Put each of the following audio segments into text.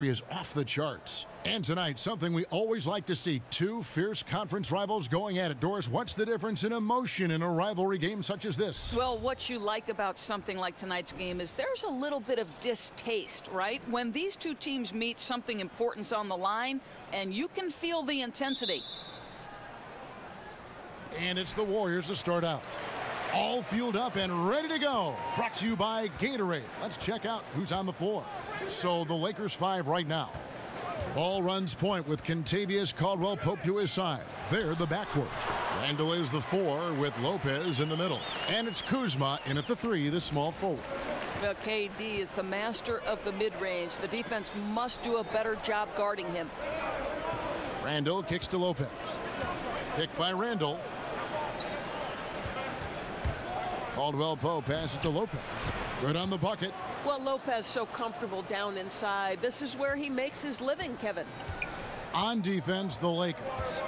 is off the charts. And tonight, something we always like to see, two fierce conference rivals going at it. Doris, what's the difference in emotion in a rivalry game such as this? Well, what you like about something like tonight's game is there's a little bit of distaste, right? When these two teams meet, something important's on the line, and you can feel the intensity. And it's the Warriors to start out. All fueled up and ready to go. Brought to you by Gatorade. Let's check out who's on the floor. So the Lakers 5 right now. Ball runs point with Kentavious Caldwell-Pope to his side. They're the backcourt. Randle is the 4 with Lopez in the middle. And it's Kuzma in at the 3, the small forward. Well, KD is the master of the mid-range. The defense must do a better job guarding him. Randle kicks to Lopez. Picked by Randle. Caldwell-Pope passes to Lopez. Good on the bucket. Well, Lopez so comfortable down inside. This is where he makes his living, Kevin. On defense, the Lakers.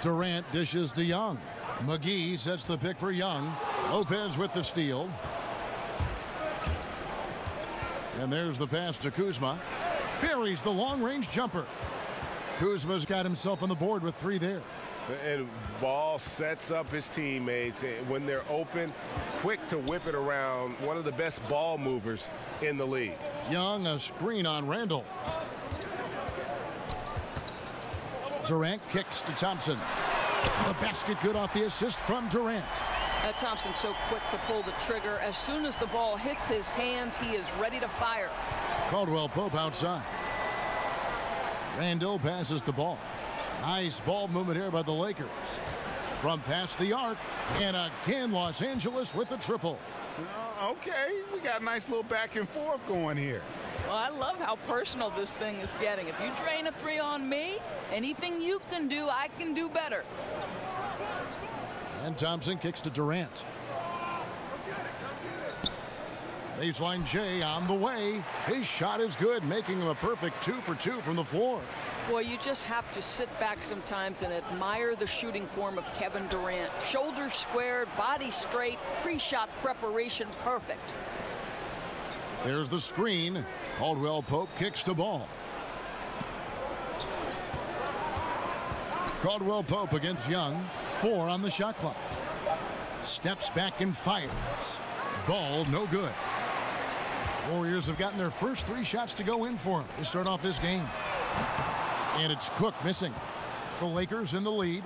Durant dishes to Young. McGee sets the pick for Young. Lopez with the steal. And there's the pass to Kuzma. Buries the long-range jumper. Kuzma's got himself on the board with 3 there. And Ball sets up his teammates when they're open, quick to whip it around. One of the best ball movers in the league. Young, a screen on Randle. Durant kicks to Thompson. The basket good off the assist from Durant. Thompson's so quick to pull the trigger. As soon as the ball hits his hands, he is ready to fire. Caldwell-Pope outside. Randle passes to Ball. Nice ball movement here by the Lakers. From past the arc, and again Los Angeles with the triple. Okay, we got a nice little back and forth going here. Well, I love how personal this thing is getting. If you drain a 3 on me, anything you can do, I can do better. And Thompson kicks to Durant. Baseline J on the way. His shot is good, making him a perfect 2 for 2 from the floor. Boy, you just have to sit back sometimes and admire the shooting form of Kevin Durant. Shoulders squared, body straight, pre-shot preparation perfect. There's the screen. Caldwell-Pope kicks to Ball. Caldwell-Pope against Young. 4 on the shot clock. Steps back and fires. Ball no good. Warriors have gotten their first 3 shots to go in for him to start off this game. And it's Cook missing. The Lakers in the lead.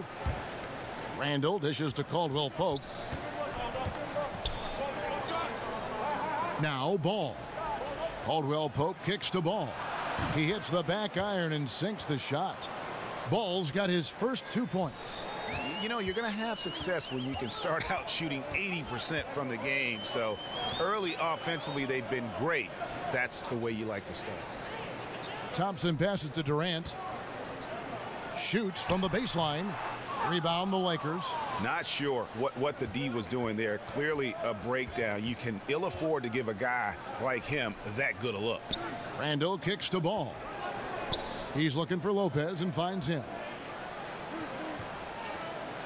Randle dishes to Caldwell-Pope. Now Ball. Caldwell-Pope kicks to Ball. He hits the back iron and sinks the shot. Ball's got his first 2 points. You know, you're going to have success when you can start out shooting 80% from the game. So early offensively, they've been great. That's the way you like to start. Thompson passes to Durant. Shoots from the baseline. Rebound the Lakers. Not sure what the D was doing there. Clearly a breakdown. You can ill afford to give a guy like him that good a look. Randle kicks to Ball. He's looking for Lopez and finds him.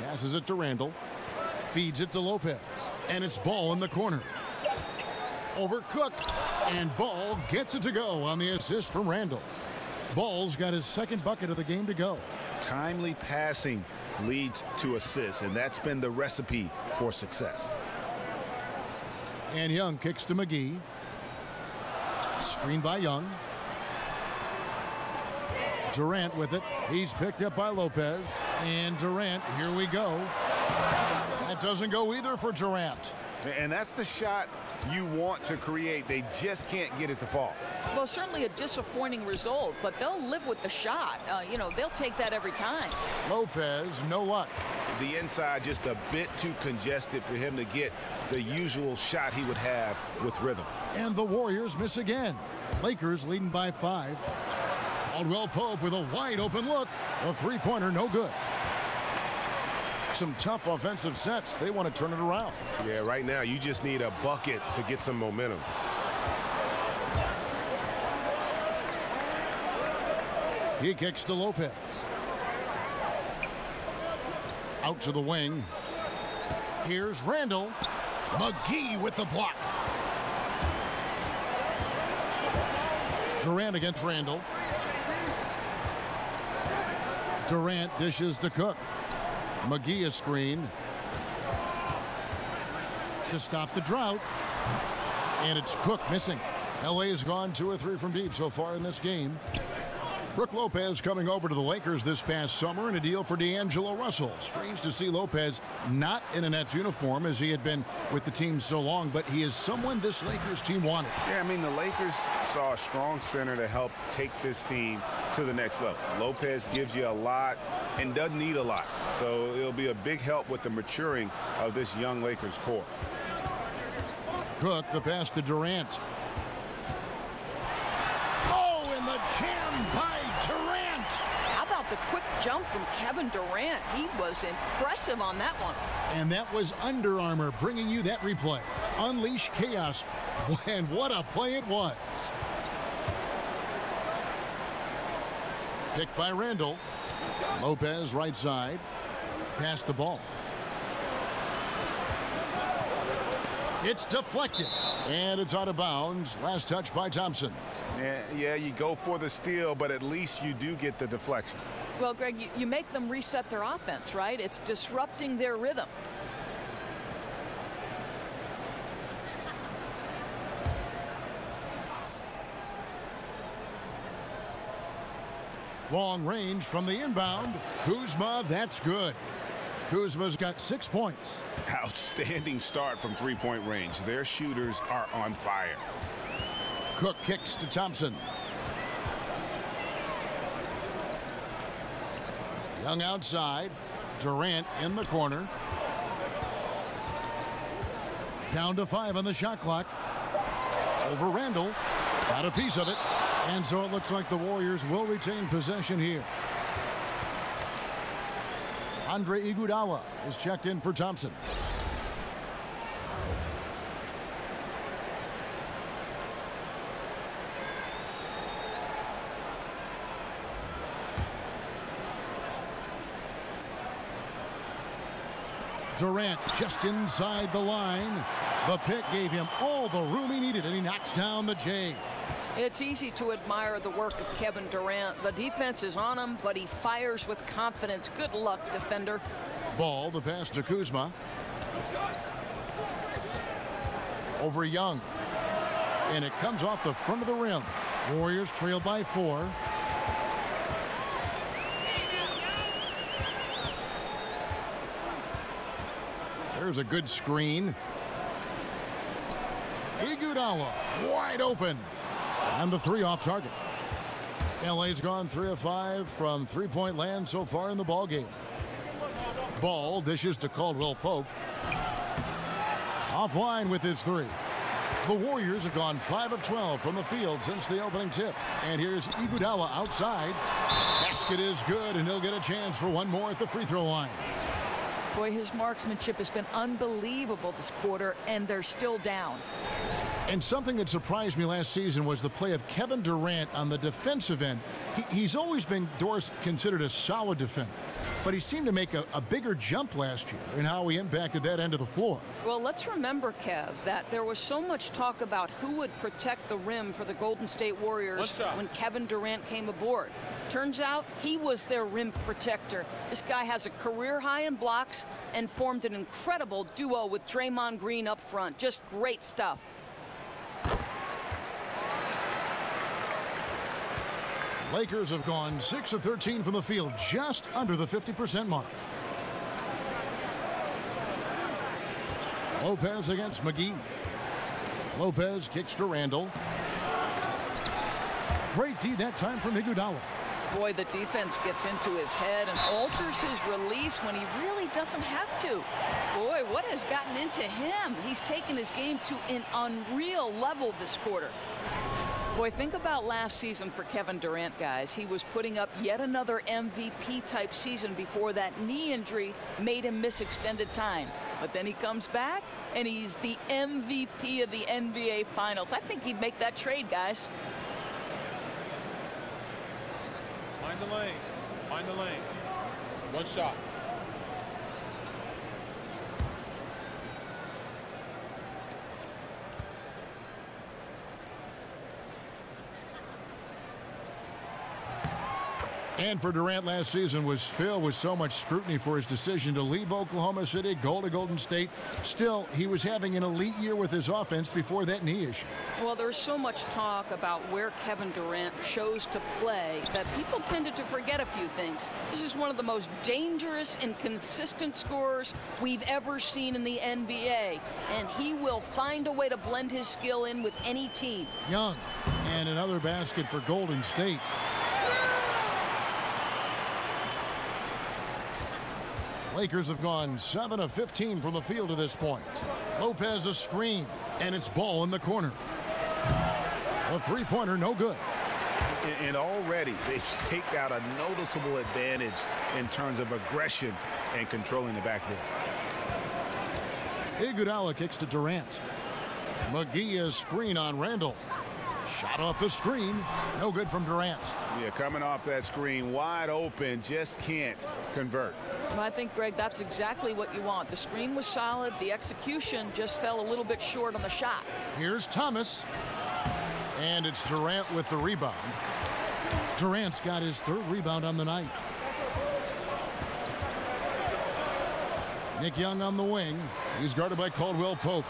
Passes it to Randle. Feeds it to Lopez. And it's Ball in the corner. Over Cook. And Ball gets it to go on the assist from Randle. Ball's got his second bucket of the game to go. Timely passing leads to assists, and that's been the recipe for success. And Young kicks to McGee. Screen by Young. Durant with it. He's picked up by Lopez. And Durant, here we go. That doesn't go either for Durant. And that's the shot you want to create. They just can't get it to fall. Well, certainly a disappointing result, but they'll live with the shot. You know, they'll take that every time. Lopez, no luck. The inside just a bit too congested for him to get the usual shot he would have with rhythm. And the Warriors miss again. Lakers leading by 5. Caldwell-Pope with a wide open look. A 3-pointer, no good. Some tough offensive sets. They want to turn it around. Yeah, right now you just need a bucket to get some momentum. He kicks to Lopez. Out to the wing. Here's Randle. McGee with the block. Durant against Randall. Durant dishes to Cook. McGee a screen to stop the drought. And it's Cook missing. LA has gone 2 or 3 from deep so far in this game. Brook Lopez coming over to the Lakers this past summer in a deal for D'Angelo Russell. Strange to see Lopez not in a Nets uniform as he had been with the team so long, but he is someone this Lakers team wanted. Yeah, I mean, the Lakers saw a strong center to help take this team to the next level. Lopez gives you a lot and doesn't need a lot, so it'll be a big help with the maturing of this young Lakers core. Cook, the pass to Durant. Oh, and the jam by Durant. How about the quick jump from Kevin Durant? He was impressive on that one. And that was Under Armour bringing you that replay. Unleash chaos. And what a play it was. Picked by Randall. Lopez right side. Passed the ball. It's deflected. And it's out of bounds. Last touch by Thompson. Yeah, you go for the steal, but at least you do get the deflection. Well, Greg, you make them reset their offense, right? It's disrupting their rhythm. Long range from the inbound. Kuzma, that's good. Kuzma's got 6 points. Outstanding start from three-point range. Their shooters are on fire. Cook kicks to Thompson. Young outside. Durant in the corner. Down to 5 on the shot clock. Over Randall. Got a piece of it. And so it looks like the Warriors will retain possession here. Andre Iguodala is checked in for Thompson. Durant just inside the line. The pick gave him all the room he needed, and he knocks down the J. It's easy to admire the work of Kevin Durant. The defense is on him, but he fires with confidence. Good luck, defender. Ball, the pass to Kuzma. Over Young. And it comes off the front of the rim. Warriors trail by 4. There's a good screen. Iguodala wide open. And the 3 off target. LA's gone 3 of 5 from three-point land so far in the ballgame. Ball dishes to Caldwell Pope. Offline with his 3. The Warriors have gone 5 of 12 from the field since the opening tip. And here's Iguodala outside. Basket is good, and he'll get a chance for one more at the free throw line. Boy, his marksmanship has been unbelievable this quarter, and they're still down. And something that surprised me last season was the play of Kevin Durant on the defensive end. He's always been, Doris, considered a solid defender. But he seemed to make a bigger jump last year in how he impacted that end of the floor. Well, let's remember, Kev, that there was so much talk about who would protect the rim for the Golden State Warriors when Kevin Durant came aboard. Turns out he was their rim protector. This guy has a career high in blocks and formed an incredible duo with Draymond Green up front. Just great stuff. Lakers have gone 6 of 13 from the field, just under the 50% mark. Lopez against McGee. Lopez kicks to Randall. Great D that time from Iguodala. Boy, the defense gets into his head and alters his release when he really doesn't have to. Boy, what has gotten into him? He's taken his game to an unreal level this quarter. Boy, think about last season for Kevin Durant, guys. He was putting up yet another MVP-type season before that knee injury made him miss extended time. But then he comes back, and he's the MVP of the NBA Finals. I think he'd make that trade, guys. Mind the lanes. Mind the lanes. One shot. And for Durant, last season was filled with so much scrutiny for his decision to leave Oklahoma City, go to Golden State. Still, he was having an elite year with his offense before that knee issue. Well, there's so much talk about where Kevin Durant chose to play that people tended to forget a few things. This is one of the most dangerous and consistent scorers we've ever seen in the NBA, and he will find a way to blend his skill in with any team. Young, and another basket for Golden State. Lakers have gone 7 of 15 from the field to this point. Lopez a screen, and it's ball in the corner. A three-pointer, no good. And already they've staked out a noticeable advantage in terms of aggression and controlling the backboard. Iguodala kicks to Durant. McGee a screen on Randall. Shot off the screen, no good from Durant. Yeah, coming off that screen, wide open, just can't convert. Well, I think, Greg, that's exactly what you want. The screen was solid. The execution just fell a little bit short on the shot. Here's Thomas. And it's Durant with the rebound. Durant's got his third rebound on the night. Nick Young on the wing. He's guarded by Caldwell Pope.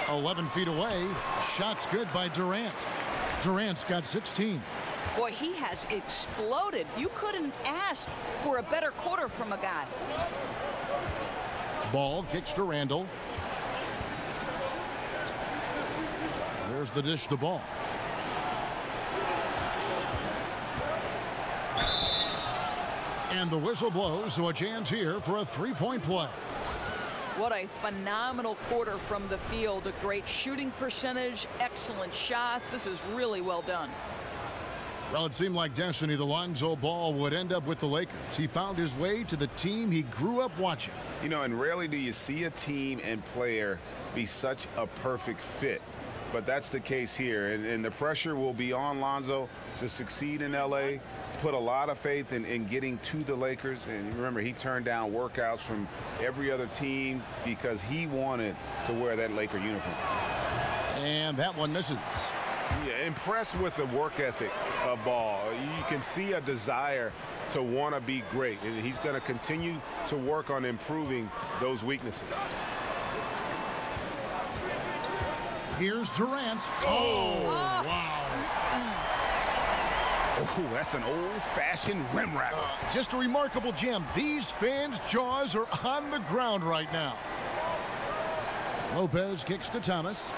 11 feet away. Shot's good by Durant. Durant's got 16. Boy, he has exploded. You couldn't ask for a better quarter from a guy. Ball kicks to Randall. There's the dish to Ball. And the whistle blows, so a chance here for a three-point play. What a phenomenal quarter from the field. A great shooting percentage, excellent shots. This is really well done. Well, it seemed like destiny. The Lonzo Ball would end up with the Lakers. He found his way to the team he grew up watching. You know, and rarely do you see a team and player be such a perfect fit. But that's the case here. And the pressure will be on Lonzo to succeed in L.A., put a lot of faith in getting to the Lakers. And remember, he turned down workouts from every other team because he wanted to wear that Laker uniform. And that one misses. Yeah, impressed with the work ethic of Ball. You can see a desire to want to be great, and he's going to continue to work on improving those weaknesses. Here's Durant. Oh, wow. Oh, that's an old-fashioned rim rattler. Just a remarkable jam. These fans' jaws are on the ground right now. Lopez kicks to Thomas.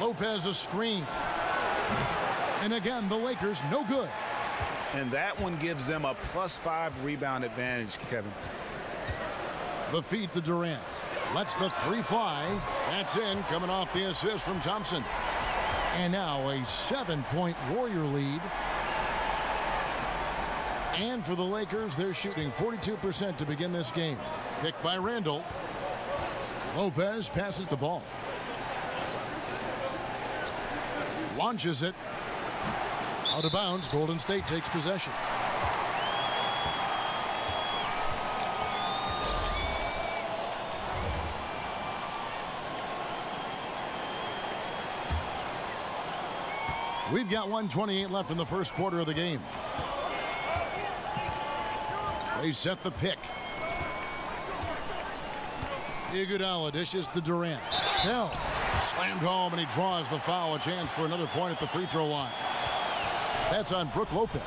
Lopez a screen. And again, the Lakers no good. And that one gives them a +5 rebound advantage, Kevin. The feed to Durant. Lets the three fly. That's in, coming off the assist from Thompson. And now a 7-point Warrior lead. And for the Lakers, they're shooting 42% to begin this game. Picked by Randall. Lopez passes the ball. Launches it. Out of bounds. Golden State takes possession. We've got 1:28 left in the first quarter of the game. They set the pick. Iguodala dishes to Durant. Hell, slammed home, and he draws the foul. A chance for another point at the free throw line. That's on Brook Lopez.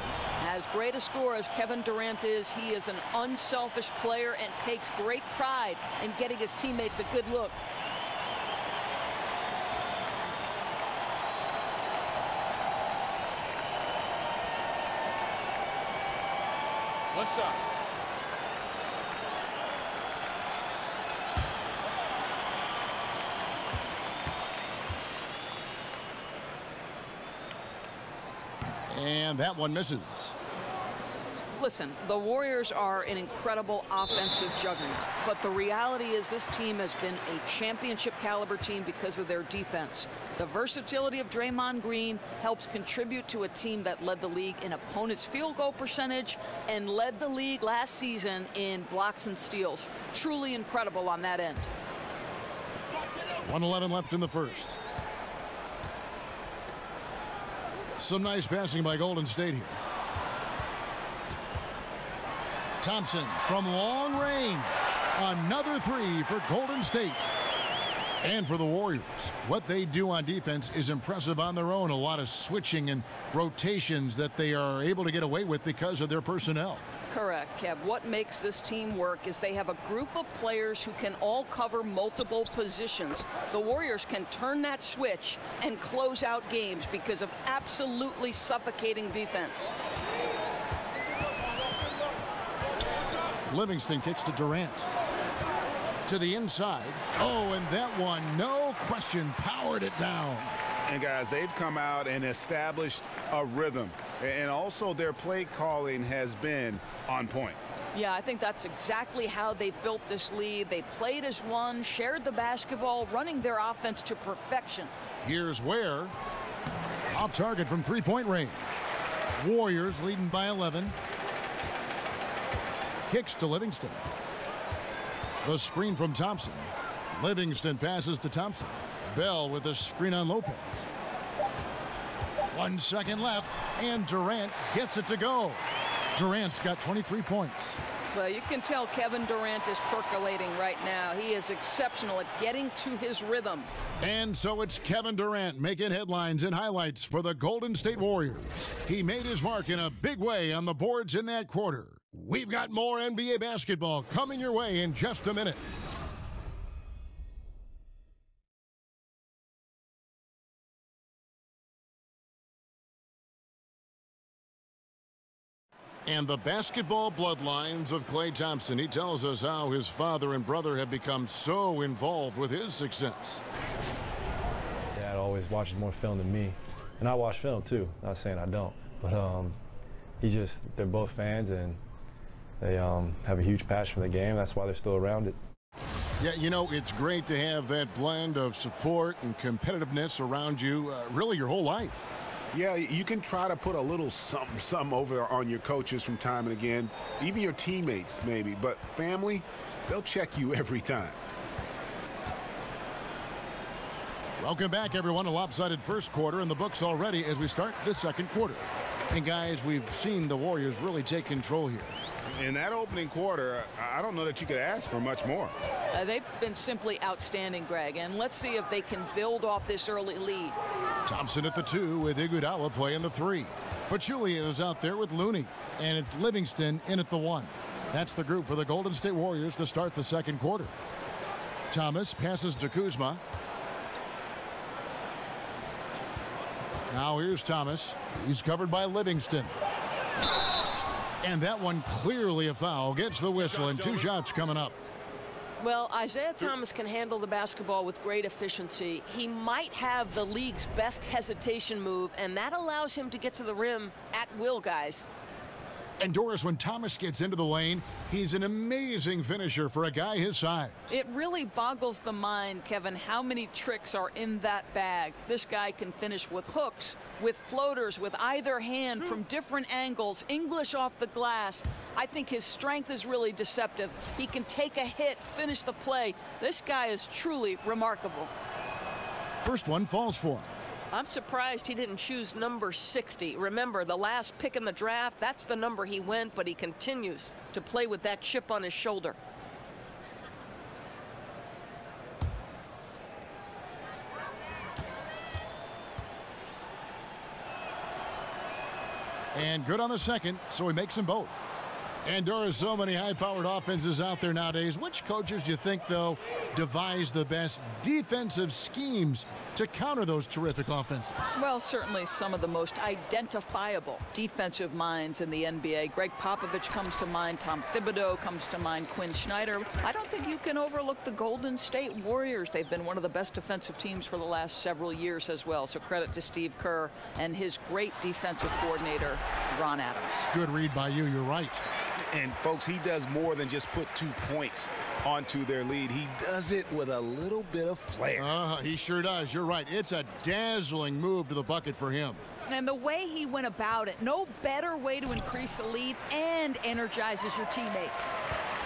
As great a scorer as Kevin Durant is, he is an unselfish player and takes great pride in getting his teammates a good look. What's up? And that one misses. Listen, the Warriors are an incredible offensive juggernaut, but the reality is this team has been a championship caliber team because of their defense. The versatility of Draymond Green helps contribute to a team that led the league in opponents' field goal percentage and led the league last season in blocks and steals. Truly incredible on that end. 1:11 left in the first. Some nice passing by Golden State here. Thompson from long range. Another three for Golden State. And for the Warriors, what they do on defense is impressive on their own. A lot of switching and rotations that they are able to get away with because of their personnel. Correct, Kev. What makes this team work is they have a group of players who can all cover multiple positions. The Warriors can turn that switch and close out games because of absolutely suffocating defense. Livingston kicks to Durant. To the inside. Oh, and that one, no question, powered it down. And guys, they've come out and established a rhythm. And also their play calling has been on point. Yeah, I think that's exactly how they've built this lead. They played as one, shared the basketball, running their offense to perfection. Here's Ware. Off target from three-point range. Warriors leading by 11. Kicks to Livingston. The screen from Thompson. Livingston passes to Thompson. Bell with the screen on Lopez. 1 second left, and Durant gets it to go. Durant's got 23 points. Well, you can tell Kevin Durant is percolating right now. He is exceptional at getting to his rhythm. And so it's Kevin Durant making headlines and highlights for the Golden State Warriors. He made his mark in a big way on the boards in that quarter. We've got more NBA basketball coming your way in just a minute. And the basketball bloodlines of Klay Thompson. He tells us how his father and brother have become so involved with his success. Dad always watches more film than me. And I watch film too. Not saying I don't. But they're both fans, and they have a huge passion for the game. That's why they're still around it. Yeah, you know, it's great to have that blend of support and competitiveness around you really your whole life. Yeah, you can try to put a little something over on your coaches from time and again, even your teammates maybe, but family, they'll check you every time. Welcome back, everyone. A lopsided first quarter in the books already as we start the second quarter. And guys, we've seen the Warriors really take control here. In that opening quarter, I don't know that you could ask for much more. They've been simply outstanding, Greg, and let's see if they can build off this early lead. Thompson at the 2 with Iguodala playing the 3. Pachulia is out there with Looney, and it's Livingston in at the 1. That's the group for the Golden State Warriors to start the second quarter. Thomas passes to Kuzma. Now here's Thomas. He's covered by Livingston. And that one clearly a foul. Gets the whistle, and 2 shots coming up. Well, Isaiah Thomas can handle the basketball with great efficiency. He might have the league's best hesitation move, and that allows him to get to the rim at will, guys. And Doris, when Thomas gets into the lane, he's an amazing finisher for a guy his size. It really boggles the mind, Kevin, how many tricks are in that bag. This guy can finish with hooks, with floaters, with either hand from different angles, English off the glass. I think his strength is really deceptive. He can take a hit, finish the play. This guy is truly remarkable. First one falls for him. I'm surprised he didn't choose number 60. Remember, the last pick in the draft, that's the number he went, but he continues to play with that chip on his shoulder. And good on the second, so he makes them both. And there are so many high-powered offenses out there nowadays. Which coaches do you think, though, devise the best defensive schemes to counter those terrific offenses? Well, certainly some of the most identifiable defensive minds in the NBA. Greg Popovich comes to mind. Tom Thibodeau comes to mind. Quinn Snyder. I don't think you can overlook the Golden State Warriors. They've been one of the best defensive teams for the last several years as well. So credit to Steve Kerr and his great defensive coordinator, Ron Adams. Good read by you. You're right. And, folks, he does more than just put 2 points onto their lead. He does it with a little bit of flair. He sure does. You're right. It's a dazzling move to the bucket for him. And the way he went about it, no better way to increase the lead and energizes your teammates.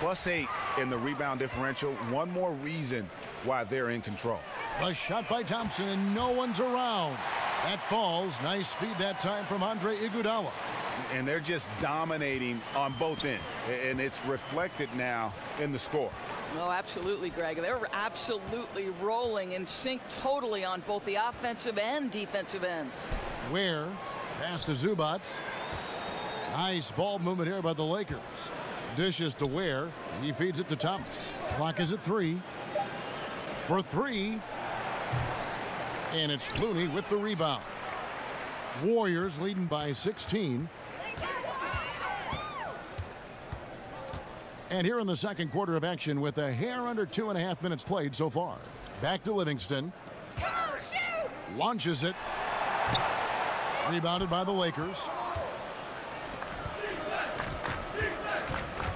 +8 in the rebound differential. One more reason why they're in control. A shot by Thompson, and no one's around. That falls. Nice feed that time from Andre Iguodala. And they're just dominating on both ends. And it's reflected now in the score. Oh, absolutely, Greg. They're absolutely rolling in sync totally on both the offensive and defensive ends. Ware pass to Zubac. Nice ball movement here by the Lakers. Dishes to Ware. He feeds it to Thomas. Clock is at 3. For 3. And it's Looney with the rebound. Warriors leading by 16. And here in the second quarter of action with a hair under 2.5 minutes played so far. Back to Livingston. Launches it. Rebounded by the Lakers.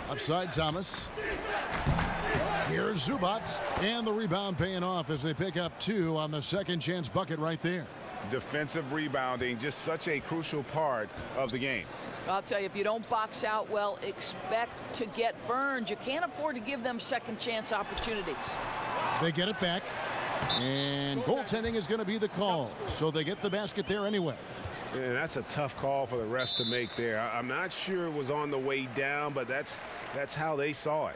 Upside Thomas. Here's Zubac. And the rebound paying off as they pick up 2 on the second chance bucket right there. Defensive rebounding, just such a crucial part of the game. I'll tell you, if you don't box out well, expect to get burned. You can't afford to give them second chance opportunities. They get it back. And goaltending is going to be the call. So they get the basket there anyway. And that's a tough call for the refs to make there. I'm not sure it was on the way down, but that's how they saw it.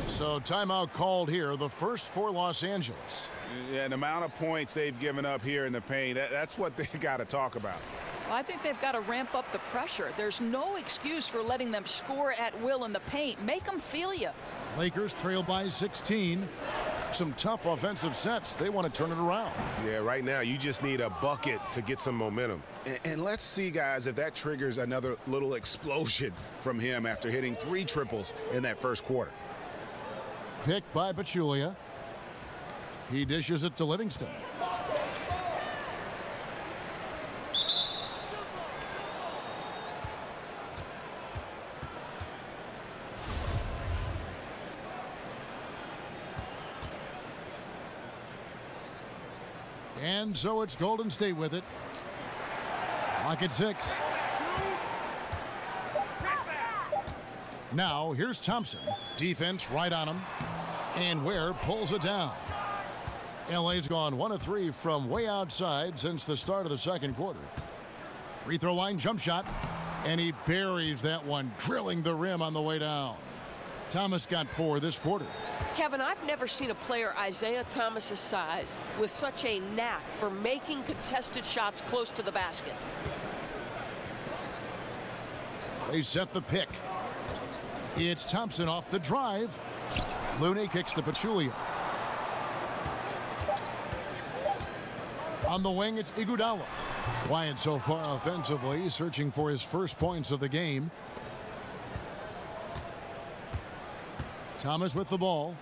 So timeout called here, the first for Los Angeles. Yeah, the amount of points they've given up here in the paint, that's what they got to talk about. Well, I think they've got to ramp up the pressure. There's no excuse for letting them score at will in the paint. Make them feel you. Lakers trail by 16. Some tough offensive sets. They want to turn it around. Yeah, right now you just need a bucket to get some momentum. And let's see, guys, if that triggers another little explosion from him after hitting 3 triples in that first quarter. Picked by Pachulia. He dishes it to Livingston. And so it's Golden State with it. Clock at 6. Now here's Thompson. Defense right on him. And Ware pulls it down. LA's gone 1 of 3 from way outside since the start of the second quarter. Free throw line jump shot. And he buries that one, drilling the rim on the way down. Thomas got 4 this quarter. Kevin, I've never seen a player Isaiah Thomas's size with such a knack for making contested shots close to the basket. They set the pick. It's Thompson off the drive. Looney kicks to Pachulia. On the wing, it's Iguodala. Quiet so far offensively, searching for his first points of the game. Thomas with the ball.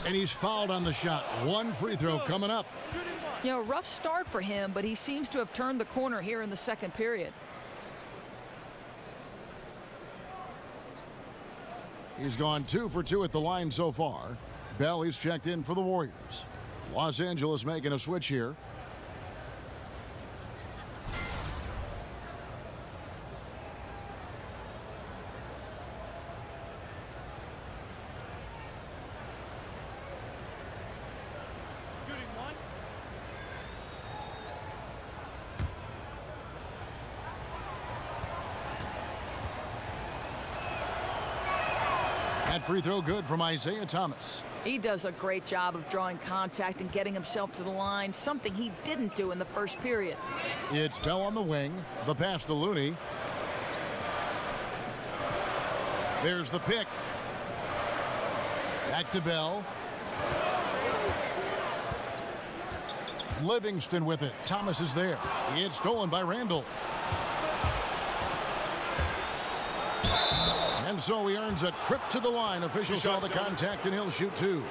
And he's fouled on the shot. 1 free throw coming up. You know, rough start for him, but he seems to have turned the corner here in the second period. He's gone 2 for 2 at the line so far. Bell, checked in for the Warriors. Los Angeles making a switch here. That free throw good from Isaiah Thomas. He does a great job of drawing contact and getting himself to the line, something he didn't do in the first period. It's Bell on the wing. The pass to Looney. There's the pick. Back to Bell. Livingston with it. Thomas is there. It's stolen by Randall. And so he earns a trip to the line. Officials saw the contact, and he'll shoot 2.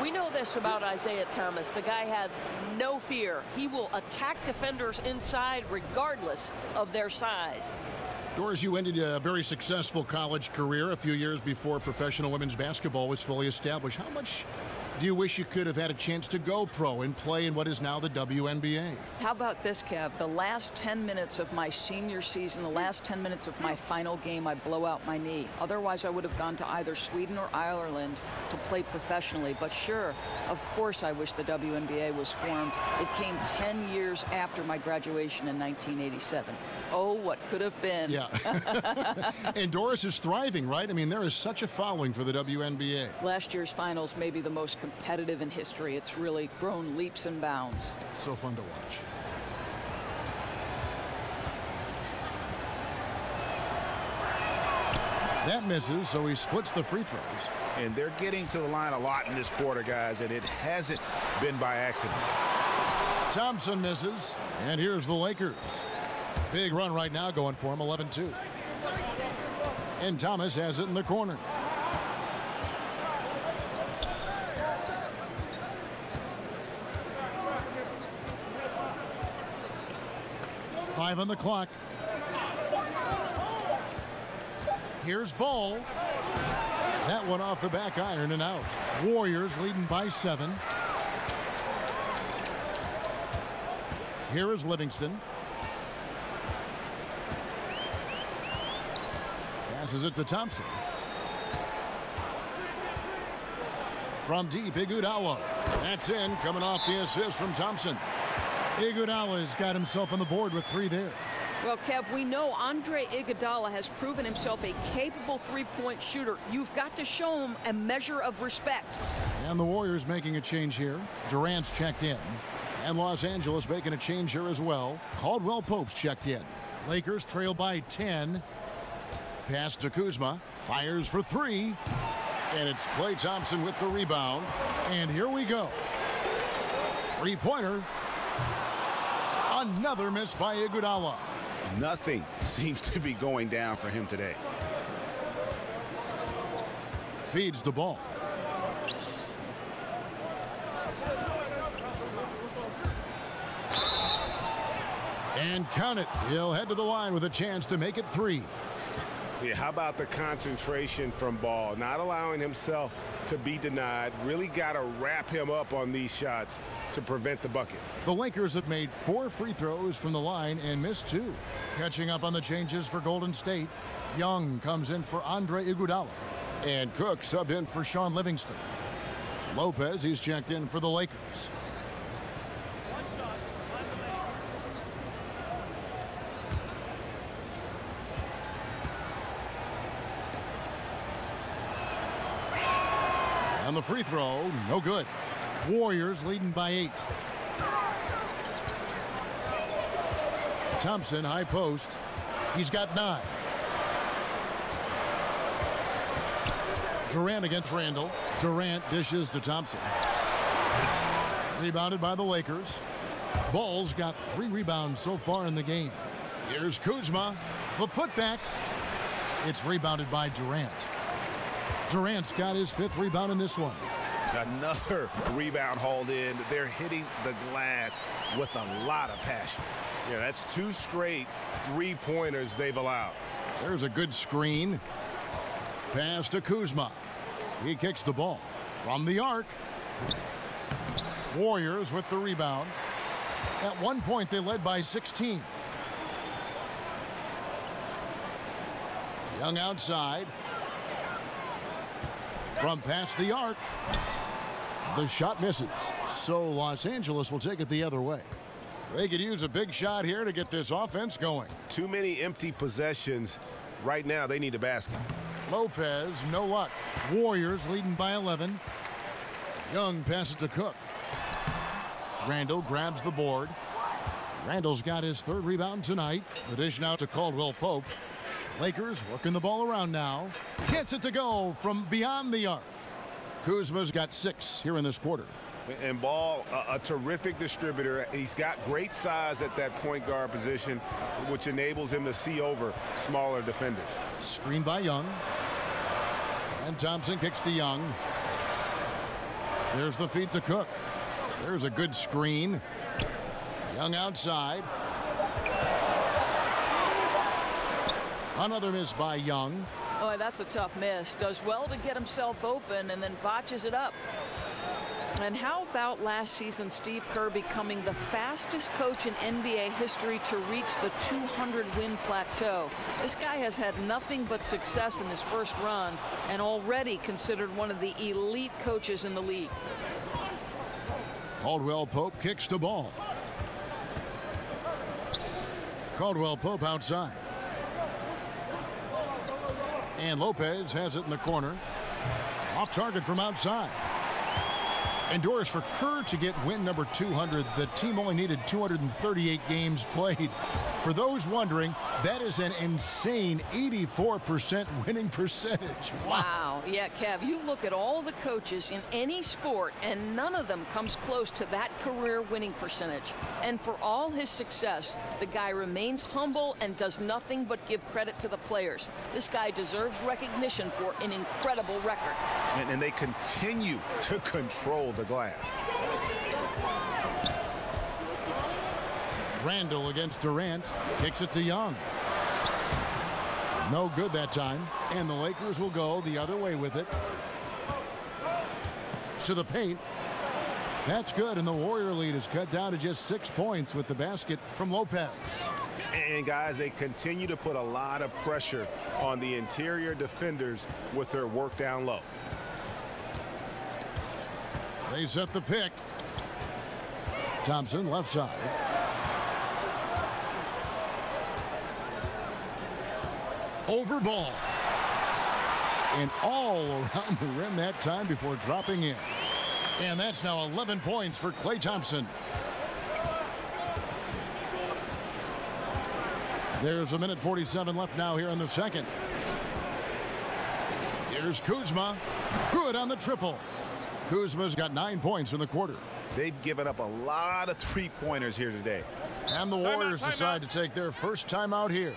We know this about Isaiah Thomas. The guy has no fear. He will attack defenders inside regardless of their size. Doris, you ended a very successful college career a few years before professional women's basketball was fully established. How much Do you wish you could have had a chance to go pro and play in what is now the WNBA? How about this, Kev? The last 10 minutes of my senior season, the last 10 minutes of my final game, I blow out my knee. Otherwise, I would have gone to either Sweden or Ireland to play professionally. But sure, of course I wish the WNBA was formed. It came 10 years after my graduation in 1987. Oh, what could have been. Yeah. And Doris is thriving, right? I mean, there is such a following for the WNBA. Last year's finals may be the most competitive in history. It's really grown leaps and bounds. So fun to watch. That misses, so he splits the free throws. And they're getting to the line a lot in this quarter, guys, and it hasn't been by accident. Thompson misses, and here's the Lakers. Big run right now going for him, 11-2. And Thomas has it in the corner. Five on the clock. Here's Ball. That one off the back iron and out. Warriors leading by 7. Here is Livingston. Passes it to Thompson. From deep, Iguodala. That's in, coming off the assist from Thompson. Iguodala's got himself on the board with 3 there. Well, Kev, we know Andre Iguodala has proven himself a capable three-point shooter. You've got to show him a measure of respect. And the Warriors making a change here. Durant's checked in. And Los Angeles making a change here as well. Caldwell Pope's checked in. Lakers trail by 10. Pass to Kuzma. Fires for 3. And it's Klay Thompson with the rebound. And here we go. Three-pointer. Another miss by Iguodala. Nothing seems to be going down for him today. Feeds the ball. And count it. He'll head to the line with a chance to make it 3. Yeah, how about the concentration from Ball? Not allowing himself to be denied. Really got to wrap him up on these shots to prevent the bucket. The Lakers have made 4 free throws from the line and missed 2. Catching up on the changes for Golden State. Young comes in for Andre Iguodala. And Cook subbed in for Sean Livingston. Lopez, he's checked in for the Lakers. And the free throw, no good. Warriors leading by 8. Thompson, high post. He's got 9. Durant against Randall. Durant dishes to Thompson. Rebounded by the Lakers. Ball's got 3 rebounds so far in the game. Here's Kuzma. The putback. It's rebounded by Durant. Durant's got his 5th rebound in this one. Another rebound hauled in. They're hitting the glass with a lot of passion. Yeah, that's 2 straight three-pointers they've allowed. There's a good screen. Pass to Kuzma. He kicks the ball from the arc. Warriors with the rebound. At one point, they led by 16. Young outside. From past the arc. The shot misses. So Los Angeles will take it the other way. They could use a big shot here to get this offense going. Too many empty possessions. Right now, they need a basket. Lopez, no luck. Warriors leading by 11. Young passes to Cook. Randall grabs the board. Randall's got his 3rd rebound tonight. The dish now to Caldwell Pope. Lakers working the ball around now. Gets it to go from beyond the arc. Kuzma's got 6 here in this quarter. And Ball, a terrific distributor. He's got great size at that point guard position, which enables him to see over smaller defenders. Screen by Young. And Thompson kicks to Young. There's the feed to Cook. There's a good screen. Young outside. Another miss by Young. Oh, that's a tough miss. Does well to get himself open and then botches it up. And how about last season, Steve Kerr becoming the fastest coach in NBA history to reach the 200-win plateau? This guy has had nothing but success in his first run and already considered one of the elite coaches in the league. Caldwell Pope kicks the ball. Caldwell Pope outside. And Lopez has it in the corner. Off target from outside. Endures for Kerr to get win number 200. The team only needed 238 games played. For those wondering, that is an insane 84% winning percentage. Wow. Yeah, Kev, you look at all the coaches in any sport, and none of them comes close to that career winning percentage. And for all his success, the guy remains humble and does nothing but give credit to the players. This guy deserves recognition for an incredible record. And they continue to control the glass. Randall against Durant. Kicks it to Young. No good that time. And the Lakers will go the other way with it. To the paint. That's good. And the Warrior lead is cut down to just 6 points with the basket from Lopez. And guys, they continue to put a lot of pressure on the interior defenders with their work down low. They set the pick. Thompson left side. Over ball. And all around the rim that time before dropping in. And that's now 11 points for Klay Thompson. There's a minute 47 left now here in the second. Here's Kuzma. Good on the triple. Kuzma's got 9 points in the quarter. They've given up a lot of three-pointers here today. And the Warriors decide to take their first timeout here.